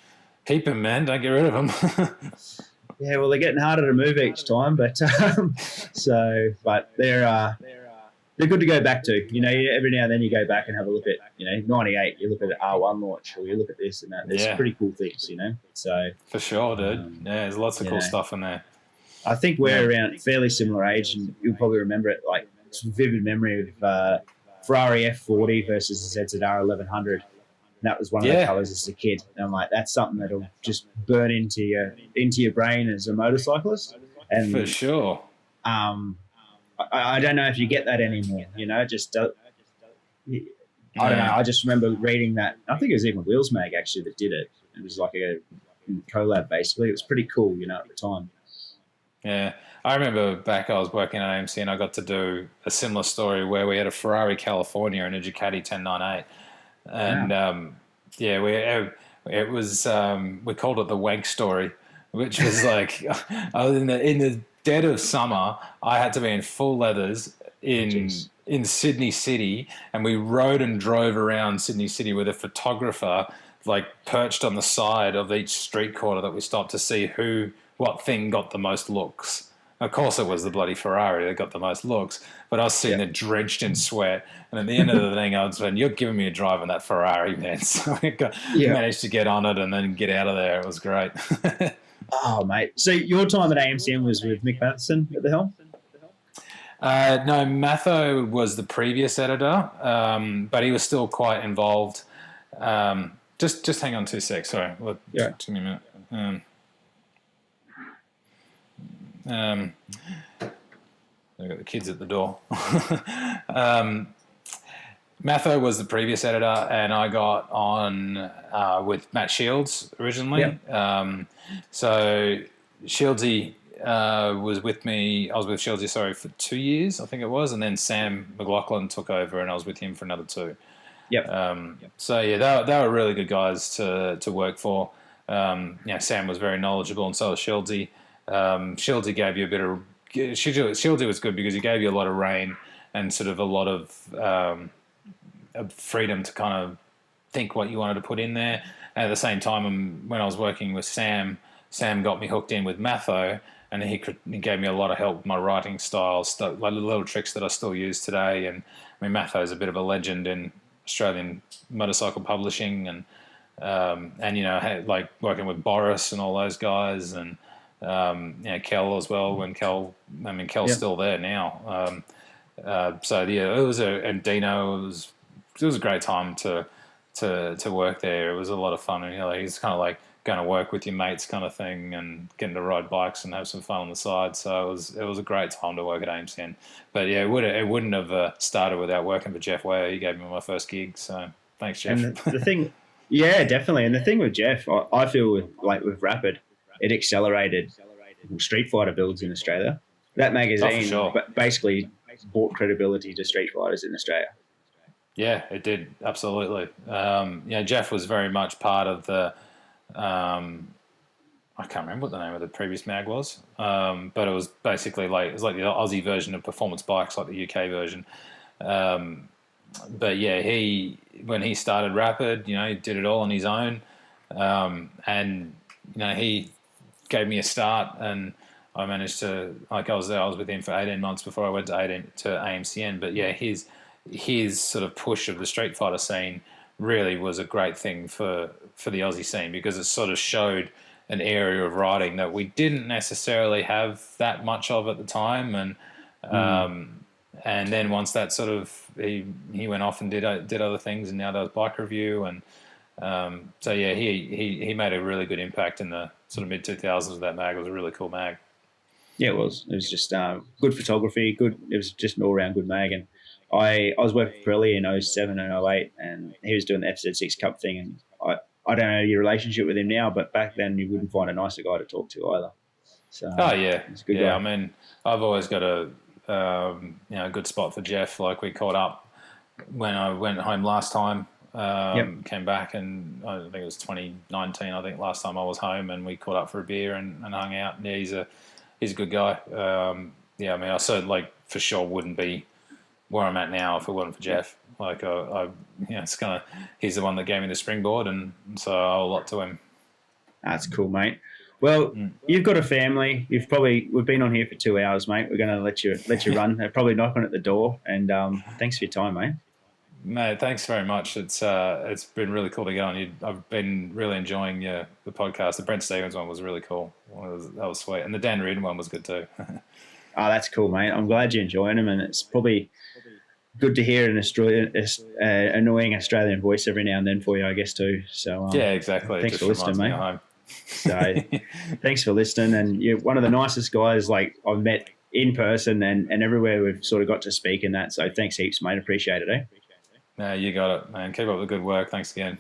keep them, man. Don't get rid of them. Yeah, well, they're getting harder to move each time, but they're good to go back to. Every now and then you go back and have a look at, 98, you look at an R1 launch, or you look at this and that. There's some pretty cool things, So for sure, dude. There's lots of cool stuff in there. I think we're around fairly similar age, and you'll probably remember it, like some vivid memory of Ferrari F40 versus the ZZR 1100. And that was one of the colours as a kid. And I'm like, that's something that'll just burn into your brain as a motorcyclist. And for sure. I don't know if you get that anymore, just I don't know. I just remember reading that. I think it was even Wheels Mag actually that did it. It was like a collab basically. It was pretty cool, at the time. Yeah. I remember back I was working at AMC and I got to do a similar story where we had a Ferrari California and a Ducati 1098. And it was we called it the wank story, which was like I was in the dead of summer. I had to be in full leathers in Sydney City, and we rode and drove around Sydney City with a photographer perched on the side of each street corner that we stopped to see what thing got the most looks. Of course, it was the bloody Ferrari that got the most looks, but I was sitting there drenched in sweat. And at the end of the thing, I was saying, "You're giving me a drive on that Ferrari, man." So I managed to get on it and then get out of there. It was great. Oh, mate. So your time at AMCM was with Mick Matheson at the helm? No, Matho was the previous editor, but he was still quite involved. Just hang on 2 secs. Sorry, Yeah. give me a minute. I've got the kids at the door. Matho was the previous editor, and I got on with Matt Shields originally. Yep. So Shieldsy was with me. I was with Shieldsy, for 2 years, I think it was, and then Sam McLaughlin took over, and I was with him for another 2. Yep. So yeah, they were really good guys to work for. Sam was very knowledgeable, and so was Shieldsy. Shieldsy gave you a bit of. Shieldsy was good because he gave you a lot of rein and sort of a lot of freedom to kind of think what you wanted to put in there. And at the same time, when I was working with Sam got me hooked in with Matho, and he gave me a lot of help with my writing style, like little tricks that I still use today. And I mean, Matho's a bit of a legend in Australian motorcycle publishing, and like working with Boris and all those guys, and Kel as well. Kel's still there now. And Dino, it was a great time to work there. It was a lot of fun, and he's kind of like going to work with your mates kind of thing, and getting to ride bikes and have some fun on the side. So it was a great time to work at AMCN. But yeah, it wouldn't have started without working for Jeff Ware. He gave me my first gig. So thanks, Jeff. And the thing, yeah, definitely. And the thing with Jeff, I feel with Rapid, it accelerated Street Fighter builds in Australia. That magazine basically brought credibility to street fighters in Australia. Yeah, it did, absolutely. Jeff was very much part of the. I can't remember what the name of the previous mag was, but it was basically like the Aussie version of Performance Bikes, like the UK version. But yeah, when he started Rapid, he did it all on his own, and he gave me a start, and I managed to I was with him for 18 months before I went to AMCN. But yeah, his sort of push of the Street Fighter scene really was a great thing for the Aussie scene, because it sort of showed an area of riding that we didn't necessarily have that much of at the time, and then once that sort of he went off and did other things, and now does bike review, and he made a really good impact in the sort of mid 2000s with that mag. It was a really cool mag. Yeah, it was. It was just good photography, good. It was just an all round good mag, and I was working for Pirelli in 07 and 08, and he was doing the FZ6 Cup thing, and I don't know your relationship with him now, but back then you wouldn't find a nicer guy to talk to either. So he's a good guy. I mean, I've always got a good spot for Jeff. Like, we caught up when I went home last time. Came back, and I think it was 2019. I think last time I was home, and we caught up for a beer and hung out. Yeah, he's a good guy. I mean, I certainly for sure wouldn't be where I'm at now if it wasn't for Jeff. Like, it's kind of, he's the one that gave me the springboard, and so I owe a lot to him. That's cool, mate. Well, you've got a family. We've been on here for 2 hours, mate. We're going to let you run. They're probably knocking at the door, and thanks for your time, mate. Mate, thanks very much. It's been really cool to get on. I've been really enjoying the podcast. The Brent Stevens one was really cool. That was sweet, and the Dan Reardon one was good too. Oh, that's cool, mate. I'm glad you're enjoying them, and it's probably good to hear an annoying Australian voice every now and then for you, I guess, too. So yeah, exactly. Thanks for listening, mate. So thanks for listening, and you're one of the nicest guys like I've met in person and everywhere we've sort of got to speak in that. So thanks heaps, mate. Appreciate it, eh? No, you got it, man. Keep up the good work. Thanks again.